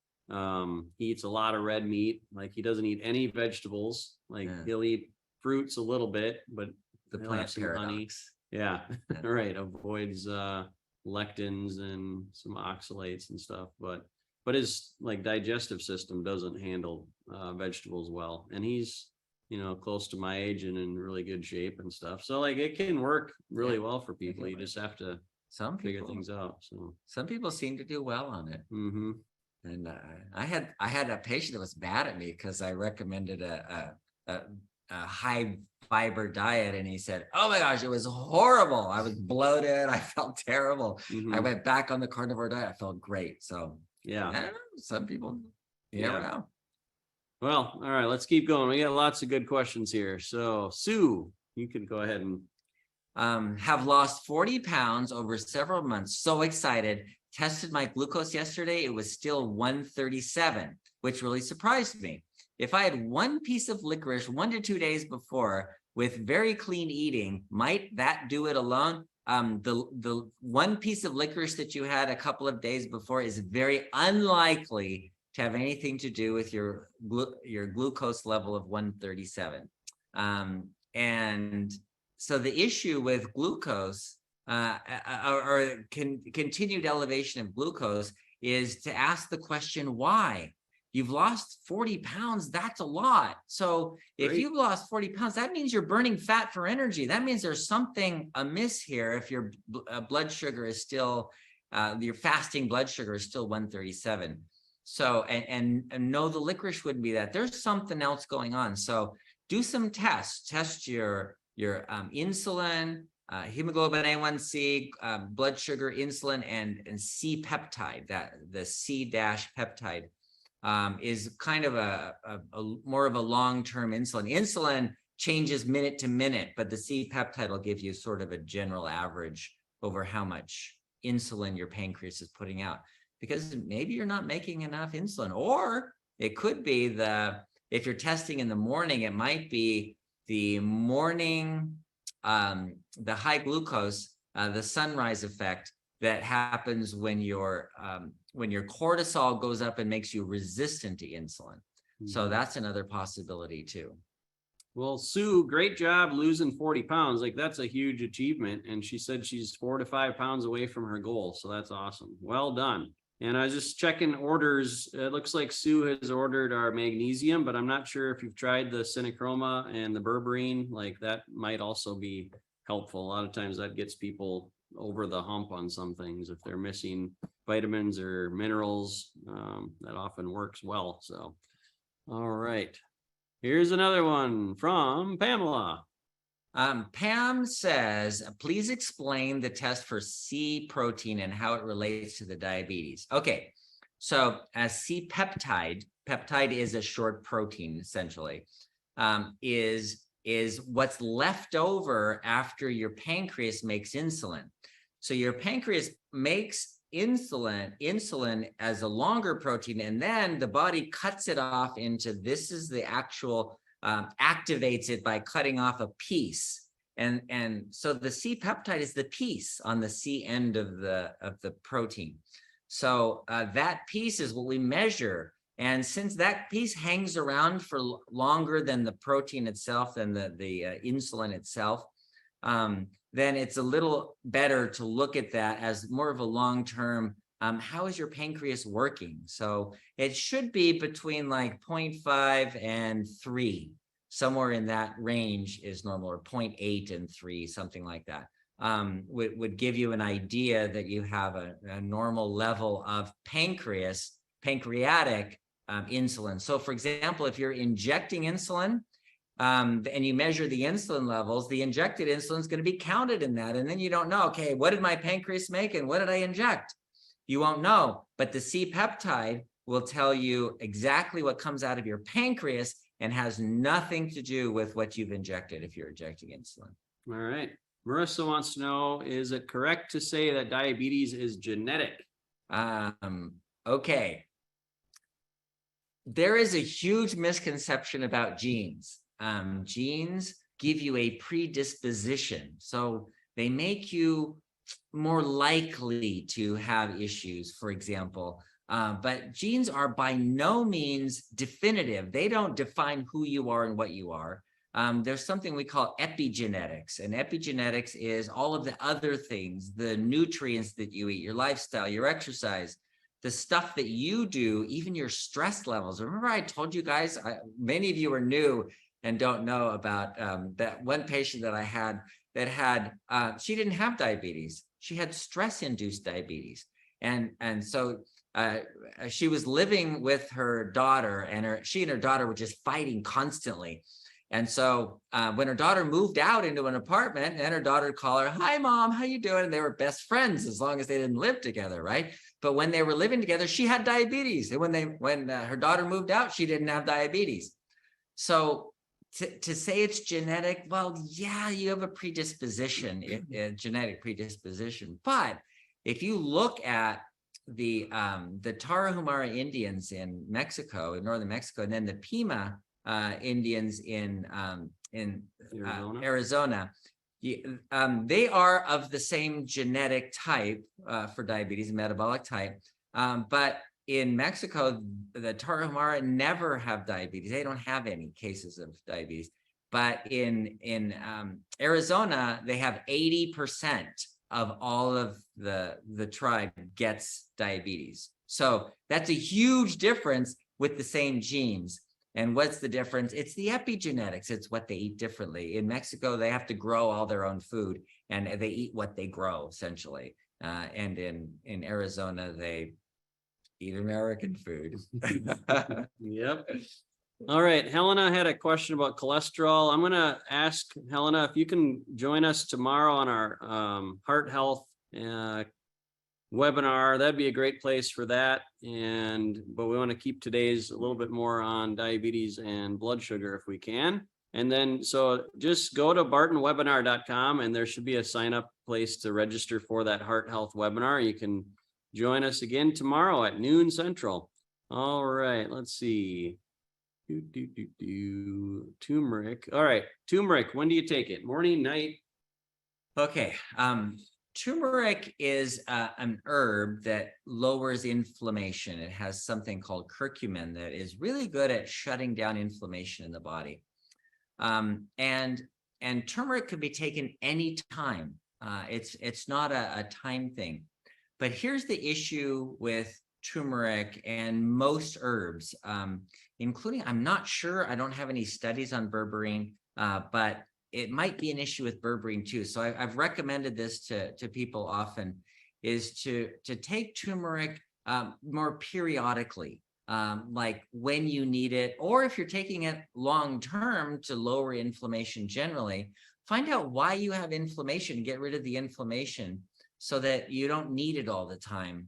he eats a lot of red meat. Like he doesn't eat any vegetables. Like he'll eat fruits a little bit, but the plant paradox. Honey. Yeah. Right. Avoids, lectins and some oxalates and stuff, but his like digestive system doesn't handle vegetables well, and he's close to my age and in really good shape and stuff, so like it can work really well for people. You just have to figure things out. So some people seem to do well on it. And I had a patient that was mad at me because I recommended a high fiber diet, and he said, oh my gosh, it was horrible. I was bloated. I felt terrible. I went back on the carnivore diet. I felt great. So I don't know, some people, you never know. Well, all right, let's keep going. We got lots of good questions here. So Sue, you can go ahead and have lost 40 pounds over several months. So excited. Tested my glucose yesterday. It was still 137, which really surprised me. If I had one piece of licorice 1 to 2 days before with very clean eating, might that do it alone? The one piece of licorice that you had a couple of days before is very unlikely to have anything to do with your glucose level of 137. And so the issue with glucose or continued elevation of glucose is to ask the question, why? You've lost 40 pounds. That's a lot. So if you've lost 40 pounds, that means you're burning fat for energy. That means there's something amiss here. If your blood sugar is still, your fasting blood sugar is still 137. So, and no, the licorice wouldn't be that. There's something else going on. So do some tests. Test your insulin, hemoglobin A1C, blood sugar, insulin, and C peptide. That the C dash peptide is kind of a more of a long-term insulin. Insulin changes minute to minute, but the C peptide will give you sort of a general average over how much insulin your pancreas is putting out, because maybe you're not making enough insulin, or it could be if you're testing in the morning, it might be the morning, the high glucose, the sunrise effect that happens when your cortisol goes up and makes you resistant to insulin. So that's another possibility too. Well, Sue, great job losing 40 pounds. Like, that's a huge achievement. And she said she's 4 to 5 pounds away from her goal. So that's awesome. Well done. And I was just checking orders. It looks like Sue has ordered our magnesium, but I'm not sure if you've tried the Synachroma and the berberine. Like, that might also be helpful. A lot of times that gets people over the hump on some things. If they're missing vitamins or minerals, that often works well. So, all right. Here's another one from Pamela. Pam says, please explain the test for C protein and how it relates to the diabetes. Okay, so C peptide is a short protein, essentially, is what's left over after your pancreas makes insulin. So your pancreas makes insulin as a longer protein, and then the body cuts it off into, this is the actual, activates it by cutting off a piece. And so the C peptide is the piece on the C end of the protein. So that piece is what we measure. And since that piece hangs around for longer than the protein itself, than the insulin itself, then it's a little better to look at that as more of a long-term, how is your pancreas working? So it should be between like 0.5 and 3, somewhere in that range is normal, or 0.8 and 3, something like that. Would give you an idea that you have a normal level of pancreatic insulin. So for example, if you're injecting insulin, and you measure the insulin levels, the injected insulin is going to be counted in that. And then you don't know, okay, what did my pancreas make and what did I inject? You won't know, but the C peptide will tell you exactly what comes out of your pancreas and has nothing to do with what you've injected if you're injecting insulin. All right. Marissa wants to know, is it correct to say that diabetes is genetic? Okay. There is a huge misconception about genes. Genes give you a predisposition. So they make you more likely to have issues, for example. But genes are by no means definitive. They don't define who you are and what you are. There's something we call epigenetics, and epigenetics is all of the other things, the nutrients that you eat, your lifestyle, your exercise, the stuff that you do, even your stress levels. Remember I told you guys, many of you are new and don't know about that one patient that I had that had, she didn't have diabetes. She had stress-induced diabetes. And so she was living with her daughter, and she and her daughter were just fighting constantly. And so when her daughter moved out into an apartment, and her daughter would call her, "Hi, Mom, how you doing?" And they were best friends as long as they didn't live together, right? But when they were living together, she had diabetes. And when her daughter moved out, she didn't have diabetes. So to say it's genetic, well, yeah, you have a predisposition, a genetic predisposition. But if you look at the Tarahumara Indians in Mexico, in northern Mexico, and then the Pima Indians in Arizona, they are of the same genetic type for diabetes, metabolic type, but in Mexico, the Tarahumara never have diabetes. They don't have any cases of diabetes. But in Arizona, they have 80% of all of the tribe gets diabetes. So that's a huge difference with the same genes. And what's the difference? It's the epigenetics. It's what they eat differently. In Mexico, they have to grow all their own food, and they eat what they grow, essentially. And in Arizona, they Eat American food. Yep. All right, Helena had a question about cholesterol. I'm gonna ask Helena if you can join us tomorrow on our heart health webinar. That'd be a great place for that. But we want to keep today's a little bit more on diabetes and blood sugar if we can. And then, so just go to bartonwebinar.com and there should be a sign up place to register for that heart health webinar. You can join us again tomorrow at noon Central. All right, let's see. Turmeric. All right, turmeric. When do you take it? Morning, night? Okay. Turmeric is an herb that lowers inflammation. It has something called curcumin that is really good at shutting down inflammation in the body. And turmeric could be taken anytime. It's not a time thing. But here's the issue with turmeric and most herbs, including, I'm not sure, I don't have any studies on berberine, but it might be an issue with berberine too. So I've recommended this to people often, is to take turmeric more periodically, like when you need it, or if you're taking it long term to lower inflammation generally, find out why you have inflammation, get rid of the inflammation so that you don't need it all the time.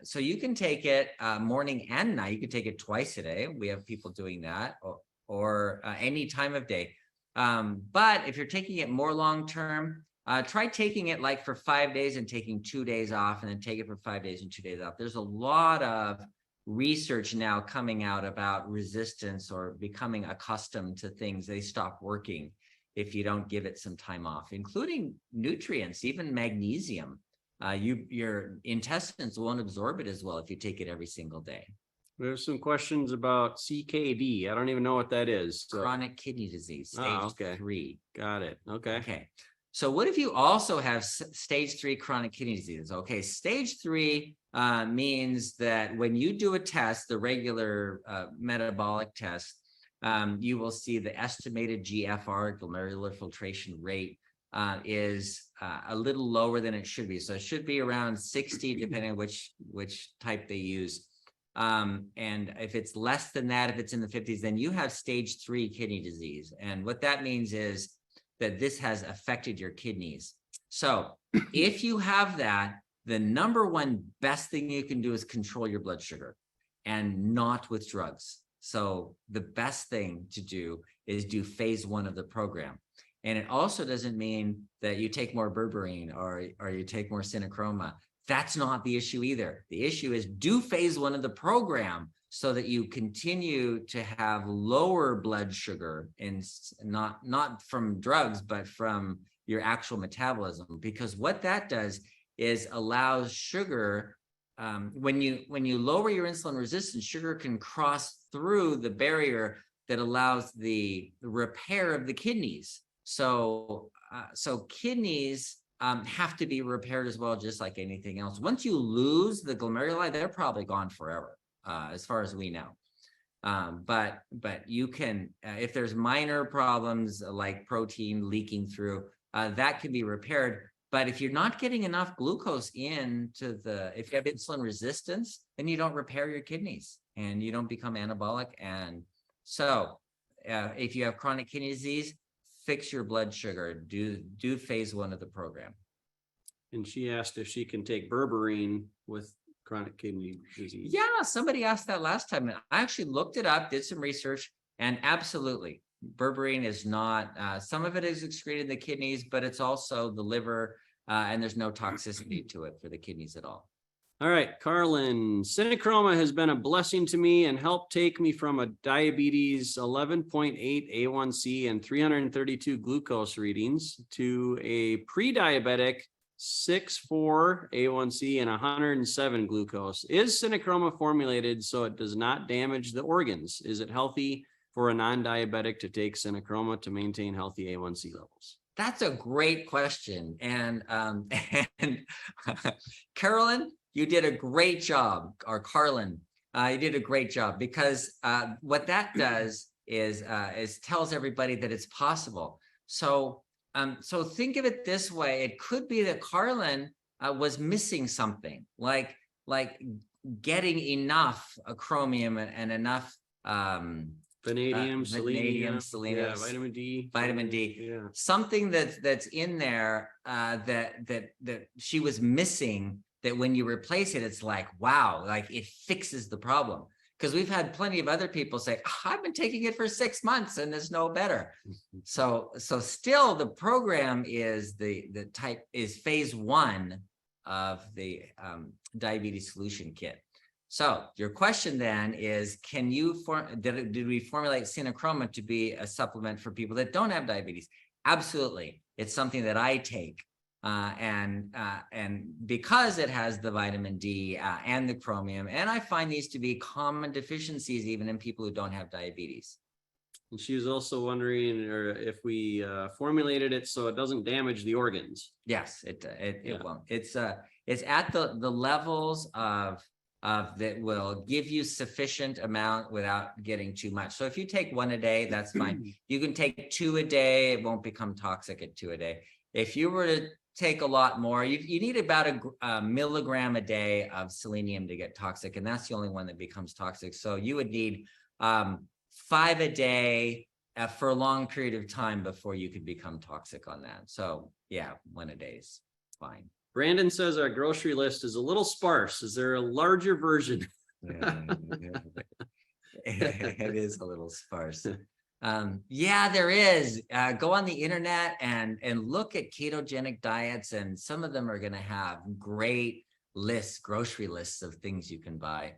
So you can take it morning and night. You can take it twice a day. We have people doing that, or any time of day. But if you're taking it more long-term, try taking it like for 5 days and taking 2 days off, and then take it for 5 days and 2 days off. There's a lot of research now coming out about resistance or becoming accustomed to things. They stop working if you don't give it some time off, including nutrients, even magnesium. Your intestines won't absorb it as well if you take it every single day. There's some questions about CKD. I don't even know what that is. So. Chronic kidney disease, stage 3. Got it. Okay. So what if you also have stage 3 chronic kidney disease? Okay, stage 3 means that when you do a test, the regular metabolic test, you will see the estimated GFR, glomerular filtration rate, is a little lower than it should be. So it should be around 60, depending on which type they use. And if it's less than that, if it's in the 50s, then you have stage 3 kidney disease. And what that means is that this has affected your kidneys. So if you have that, the number one best thing you can do is control your blood sugar, and not with drugs. So the best thing to do is do phase 1 of the program. And it also doesn't mean that you take more berberine or you take more synochroma. That's not the issue either. The issue is do phase 1 of the program so that you continue to have lower blood sugar, and not from drugs, but from your actual metabolism. Because what that does is allows sugar, when you lower your insulin resistance, sugar can cross through the barrier that allows the repair of the kidneys. So kidneys have to be repaired as well, just like anything else. Once you lose the glomeruli, they're probably gone forever, as far as we know. But you can, if there's minor problems like protein leaking through, that can be repaired. But if you're not getting enough glucose if you have insulin resistance, then you don't repair your kidneys and you don't become anabolic. And so if you have chronic kidney disease, fix your blood sugar, do phase 1 of the program. And she asked if she can take berberine with chronic kidney disease. Yeah, somebody asked that last time. And I actually looked it up, did some research, and absolutely, berberine is not, some of it is excreted in the kidneys, but it's also the liver, and there's no toxicity to it for the kidneys at all. All right, Carlin, synochroma has been a blessing to me and helped take me from a diabetes 11.8 A1C and 332 glucose readings to a pre-diabetic 6.4 A1C and 107 glucose. Is synochroma formulated so it does not damage the organs? Is it healthy for a non-diabetic to take synochroma to maintain healthy A1C levels? That's a great question. And Carolyn, you did a great job, or Carlin, you did a great job, because what that does is tells everybody that it's possible. So think of it this way: it could be that Carlin was missing something, like like getting enough chromium and enough Vanadium, vanadium, selenium, yeah, vitamin D, yeah. Something that's in there that she was missing, that when you replace it, it's like, wow, like it fixes the problem. Because we've had plenty of other people say, I've been taking it for 6 months and it's no better. So still the program is the type is phase 1 of the diabetes solution kit. So your question then is, can you did we formulate Synachroma to be a supplement for people that don't have diabetes? Absolutely. It's something that I take. And because it has the vitamin D and the chromium, and I find these to be common deficiencies even in people who don't have diabetes. And she was also wondering if we formulated it so it doesn't damage the organs. Yes, it won't. It's at the levels of that will give you sufficient amount without getting too much. So if you take 1 a day, that's fine. You can take 2 a day. It won't become toxic at 2 a day. If you were to take a lot more, you need about a milligram a day of selenium to get toxic, and that's the only one that becomes toxic. So you would need 5 a day for a long period of time before you could become toxic on that. So yeah, 1 a day is fine. Brandon says our grocery list is a little sparse. Is there a larger version? It is a little sparse. Yeah, there is. Go on the internet and look at ketogenic diets, and some of them are going to have great lists, grocery lists of things you can buy.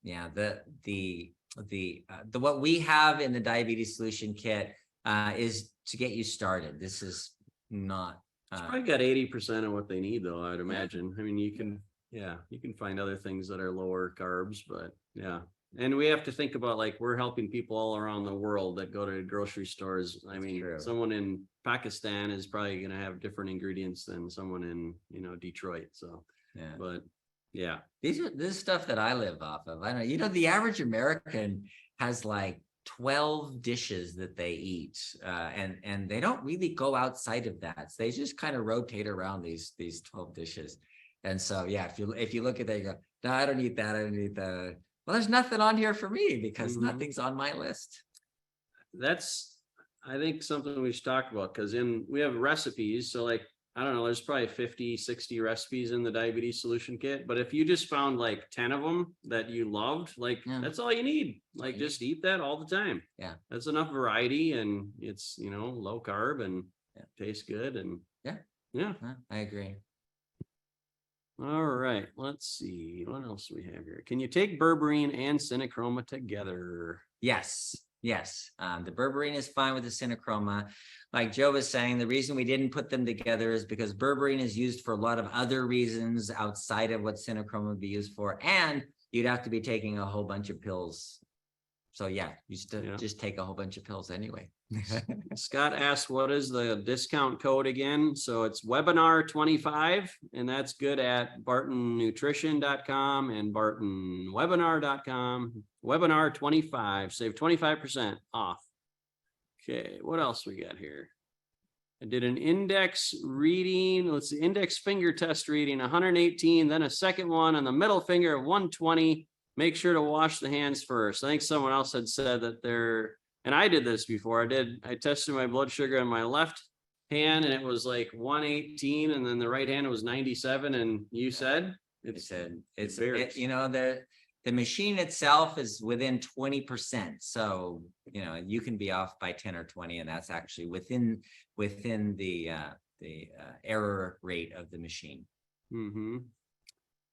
Yeah, the what we have in the diabetes solution kit is to get you started. This is not. It's probably got 80% of what they need, though, I'd imagine. I mean, you can find other things that are lower carbs, but yeah. And we have to think about, like, we're helping people all around the world that go to grocery stores. I mean, someone in Pakistan is probably going to have different ingredients than someone in, Detroit. So, yeah, but yeah, this is stuff that I live off of. I know, the average American has like 12 dishes that they eat, and they don't really go outside of that. So they just kind of rotate around these 12 dishes. And so, yeah, if you look at that, you go, no, I don't eat that. I don't eat that. Well, there's nothing on here for me because nothing's on my list. That's, I think, something we should talk about, because we have recipes. So, like, I don't know, there's probably 50, 60 recipes in the diabetes solution kit. But if you just found like 10 of them that you loved, like, that's all you need. Like, just eat that all the time. Yeah. That's enough variety, and it's, low carb and tastes good. And yeah, I agree. All right, let's see what else we have here. Can you take berberine and Synachroma together? Yes. The berberine is fine with the Synachroma. Like Joe was saying, the reason we didn't put them together is because berberine is used for a lot of other reasons outside of what Synachroma would be used for, and you'd have to be taking a whole bunch of pills. So yeah, you just take a whole bunch of pills anyway. Scott asked, what is the discount code again? So it's webinar 25, and that's good at bartonnutrition.com and bartonwebinar.com. Webinar 25, save 25% off. Okay, what else we got here? I did an index reading. Let's see, index finger test reading 118, then a second one on the middle finger of 120. Make sure to wash the hands first. I think someone else had said that and I did this before. I tested my blood sugar on my left hand, and it was like 118, and then the right hand was 97. And you said the machine itself is within 20%. So, you can be off by 10 or 20, and that's actually within the error rate of the machine.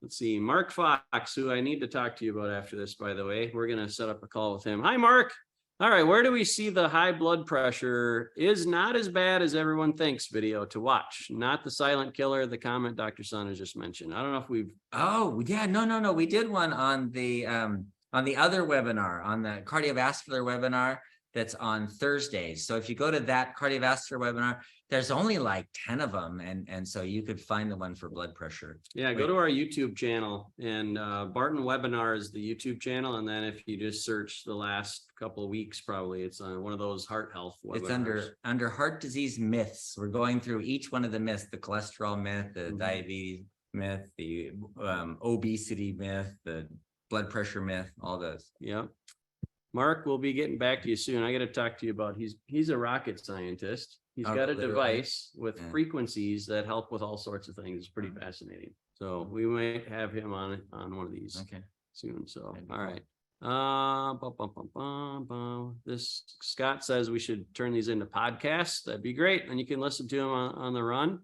Let's see, Mark Fox, who I need to talk to you about after this, by the way. We're going to set up a call with him. Hi, Mark. All right, where do we see the high blood pressure is not as bad as everyone thinks video to watch? Not the silent killer, the comment Dr. Saunders just mentioned. I don't know if we've... Oh, yeah, no. We did one on the other webinar, on the cardiovascular webinar that's on Thursdays. So if you go to that cardiovascular webinar, there's only like 10 of them. And so you could find the one for blood pressure. Yeah, go to our YouTube channel, and Barton Webinar is the YouTube channel. And then if you just search the last couple of weeks, probably it's on one of those heart health webinars. It's under heart disease myths. We're going through each one of the myths, the cholesterol myth, the diabetes myth, the obesity myth, the blood pressure myth, all those. Yep. Mark, we'll be getting back to you soon. I got to talk to you about, he's a rocket scientist. He's got a literally? device with Yeah. frequencies that help with all sorts of things. It's pretty fascinating. So we might have him on one of these Okay. soon. So, That'd be all cool. right. This Scott says we should turn these into podcasts. That'd be great. And you can listen to them on the run.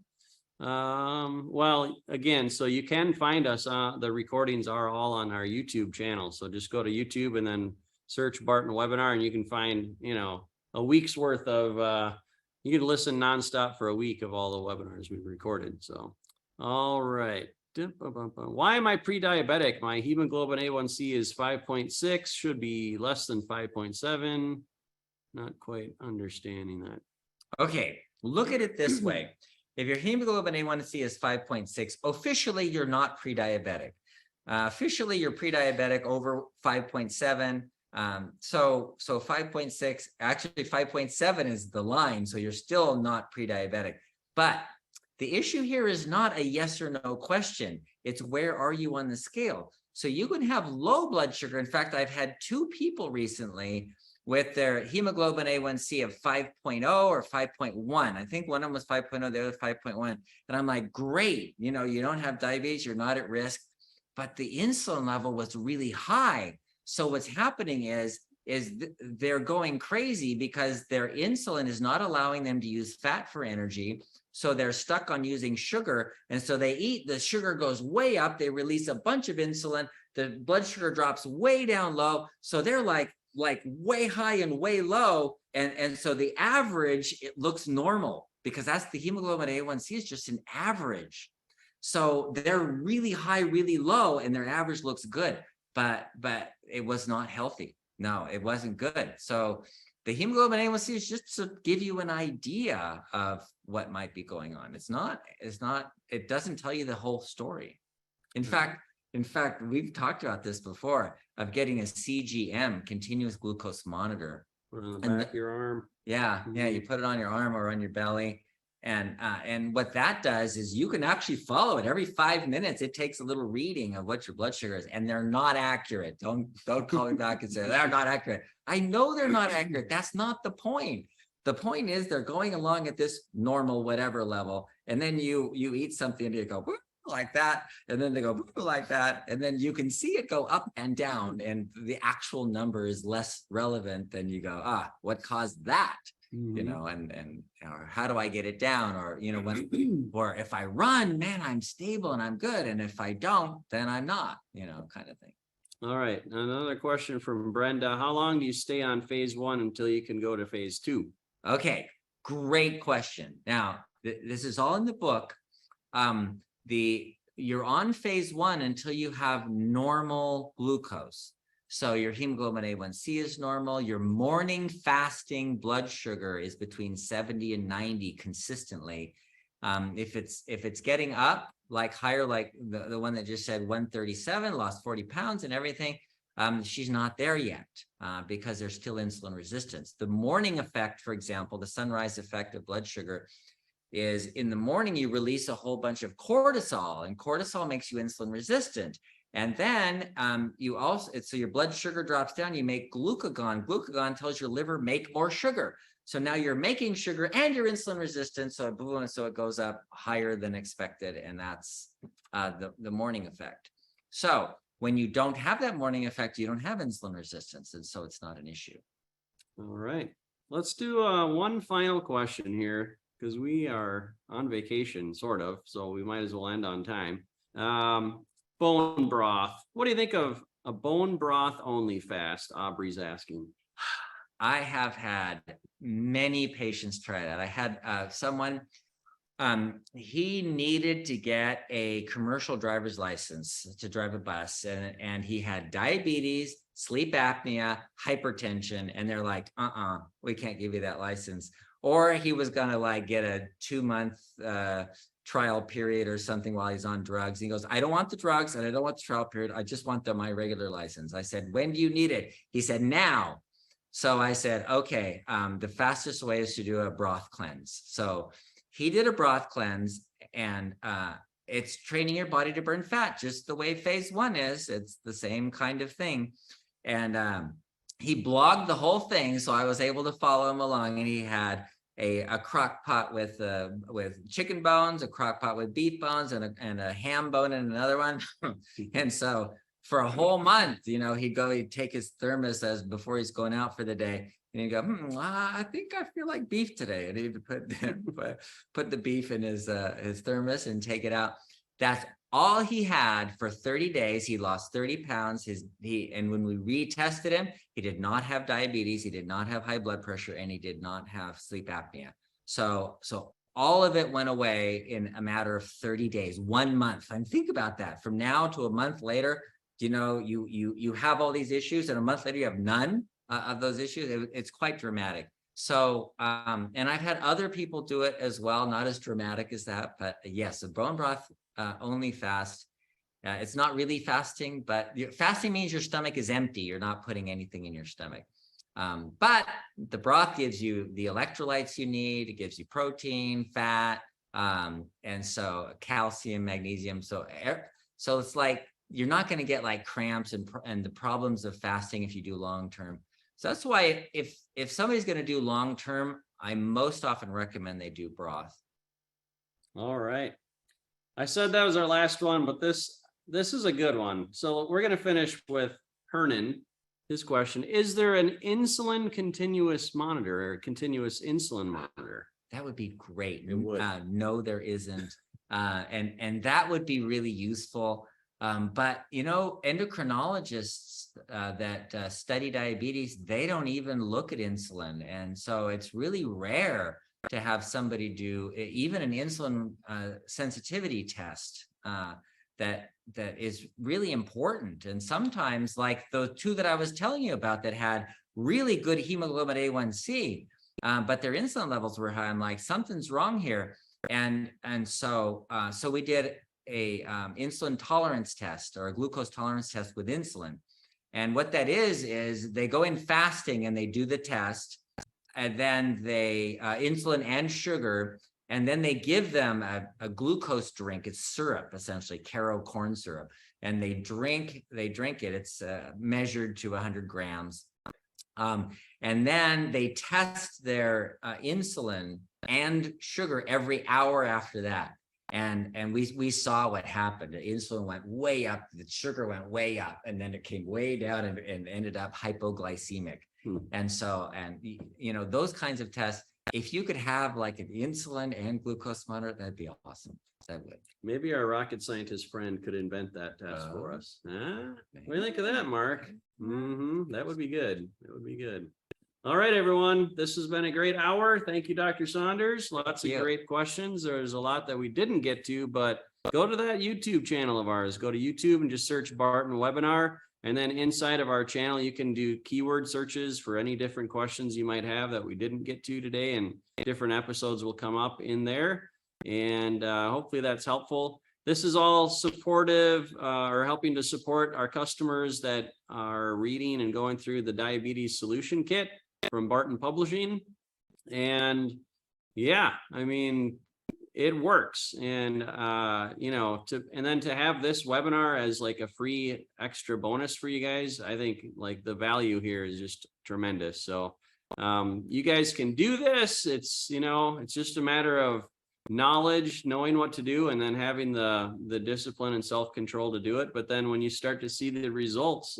Well, again, so you can find us, the recordings are all on our YouTube channel. So just go to YouTube and then search Barton webinar, and you can find, a week's worth of, you can listen nonstop for a week of all the webinars we've recorded. So, all right. Why am I pre-diabetic? My hemoglobin A1C is 5.6, should be less than 5.7. Not quite understanding that. Okay, look at it this way. If your hemoglobin A1C is 5.6, officially you're not pre-diabetic. Officially you're pre-diabetic over 5.7. So 5.6, actually 5.7 is the line. So you're still not pre-diabetic. But the issue here is not a yes or no question. It's where are you on the scale? So you can have low blood sugar. In fact, I've had 2 people recently with their hemoglobin A1C of 5.0 or 5.1. I think one of them was 5.0, the other 5.1. And I'm like, great, you don't have diabetes, you're not at risk, but the insulin level was really high. So what's happening is they're going crazy because their insulin is not allowing them to use fat for energy. So they're stuck on using sugar. And so they eat, the sugar goes way up, they release a bunch of insulin, the blood sugar drops way down low. So they're like way high and way low. And so the average, it looks normal because that's the hemoglobin A1C is just an average. So they're really high, really low, and their average looks good, but it was not healthy. No, it wasn't good. So the hemoglobin A1C is just to give you an idea of what might be going on. It doesn't tell you the whole story. In fact, we've talked about this before of getting a CGM, continuous glucose monitor. Put it on the back of your arm. Yeah, you put it on your arm or on your belly. And what that does is you can actually follow it. Every 5 minutes, it takes a little reading of what your blood sugar is, and they're not accurate. Don't call me back and say they're not accurate. I know they're not accurate. That's not the point. The point is they're going along at this normal whatever level, and then you eat something and you go like that, and then they go like that, and then you can see it go up and down, and the actual number is less relevant than you go, what caused that? Or how do I get it down? Or, or if I run, man, I'm stable and I'm good. And if I don't, then I'm not, kind of thing. All right. Another question from Brenda. How long do you stay on phase 1 until you can go to phase 2? Okay. Great question. Now, this is all in the book. You're on phase 1 until you have normal glucose. So your hemoglobin A1C is normal. Your morning fasting blood sugar is between 70 and 90 consistently. If it's getting up like higher, like the one that just said 137, lost 40 pounds and everything, she's not there yet because there's still insulin resistance. The morning effect, for example, the sunrise effect of blood sugar is in the morning, you release a whole bunch of cortisol, and cortisol makes you insulin resistant. And then so your blood sugar drops down, you make glucagon. Glucagon tells your liver, make more sugar. So now you're making sugar and you're insulin resistant. So it goes up higher than expected. And that's the morning effect. So when you don't have that morning effect, you don't have insulin resistance. And so it's not an issue. All right. Let's do one final question here because we are on vacation, sort of. So we might as well end on time. Bone broth. What do you think of a bone broth only fast? Aubrey's asking. I have had many patients try that. I had someone, he needed to get a commercial driver's license to drive a bus, and he had diabetes, sleep apnea, hypertension, and they're like, we can't give you that license. Or he was gonna get a 2-month trial period or something while he's on drugs. He goes, I don't want the drugs and I don't want the trial period. I just want my regular license. I said, when do you need it? He said, now. So I said, okay, the fastest way is to do a broth cleanse. So he did a broth cleanse, and it's training your body to burn fat, just the way phase 1 is. It's the same kind of thing. And he blogged the whole thing, so I was able to follow him along. And he had a crock pot with chicken bones, a crock pot with beef bones, and a ham bone in another one. And so for a whole month, he'd take his thermos as before he's going out for the day, and he'd go, I think I feel like beef today, and he'd put the beef in his thermos and take it out. That's all he had for 30 days. He lost 30 pounds. And when we retested him, he did not have diabetes. He did not have high blood pressure, and he did not have sleep apnea. So all of it went away in a matter of 30 days, 1 month. And think about that. From now to a month later, you have all these issues, and a month later you have none of those issues. It's quite dramatic. So, and I've had other people do it as well, not as dramatic as that, but yes, a bone broth only fast. It's not really fasting, but fasting means your stomach is empty. You're not putting anything in your stomach. But the broth gives you the electrolytes you need. It gives you protein, fat, and so calcium, magnesium. So it's like you're not going to get like cramps and the problems of fasting if you do long term. So that's why if somebody's going to do long term, I most often recommend they do broth. All right. I said that was our last one, but this is a good one. So we're going to finish with Hernan. His question: is there an insulin continuous monitor or a continuous insulin monitor? That would be great. It would. No, there isn't. And that would be really useful. But endocrinologists that study diabetes, they don't even look at insulin. And so it's really rare to have somebody do even an insulin sensitivity test that is really important. And sometimes, like the two that I was telling you about that had really good hemoglobin A1C, but their insulin levels were high, I'm like, something's wrong here. And so we did a insulin tolerance test or a glucose tolerance test with insulin. And what that is they go in fasting and they do the test, and then they insulin and sugar, and then they give them a glucose drink. It's syrup, essentially, Caro corn syrup, and they drink it. It's measured to 100 grams. And then they test their insulin and sugar every hour after that. And we saw what happened. The insulin went way up, the sugar went way up, and then it came way down and ended up hypoglycemic. And so, those kinds of tests, if you could have like an insulin and glucose monitor, that'd be awesome. That would. Maybe our rocket scientist friend could invent that test for us. What do you think of that, Mark? That would be good. That would be good. All right, everyone. This has been a great hour. Thank you, Dr. Saunders. Lots of great questions. There's a lot that we didn't get to, but go to that YouTube channel of ours. Go to YouTube and just search Barton Webinar. And then inside of our channel, you can do keyword searches for any different questions you might have that we didn't get to today, and different episodes will come up in there. And hopefully that's helpful. This is all supportive or helping to support our customers that are reading and going through the Diabetes Solution Kit from Barton Publishing. And yeah, I mean, it works. And and then to have this webinar as like a free extra bonus for you guys, I think like the value here is just tremendous. So you guys can do this. It's just a matter of knowledge, knowing what to do, and then having the discipline and self-control to do it. But then when you start to see the results,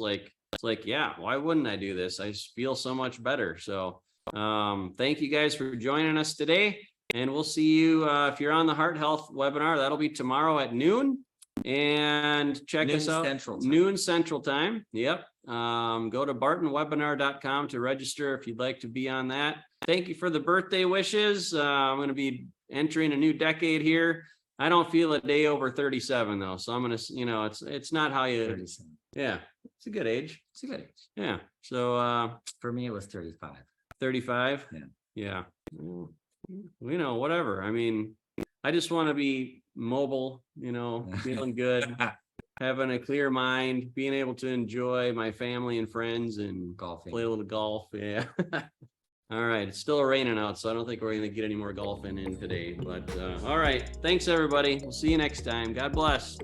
it's like, yeah, why wouldn't I do this? I feel so much better. So thank you guys for joining us today. And we'll see you if you're on the Heart Health webinar. That'll be tomorrow at noon. And check us out. Noon Central Time. Yep. Go to bartonwebinar.com to register if you'd like to be on that. Thank you for the birthday wishes. I'm going to be entering a new decade here. I don't feel a day over 37 though. So I'm going to, it's not how you, 37. Yeah, it's a good age. It's a good age. Yeah. So for me, it was 35. 35. Yeah. Whatever. I mean, I just want to be mobile, feeling good, having a clear mind, being able to enjoy my family and friends and golfing. Play a little golf. Yeah. All right. It's still raining out, so I don't think we're going to get any more golfing in today. But all right. Thanks, everybody. We'll see you next time. God bless.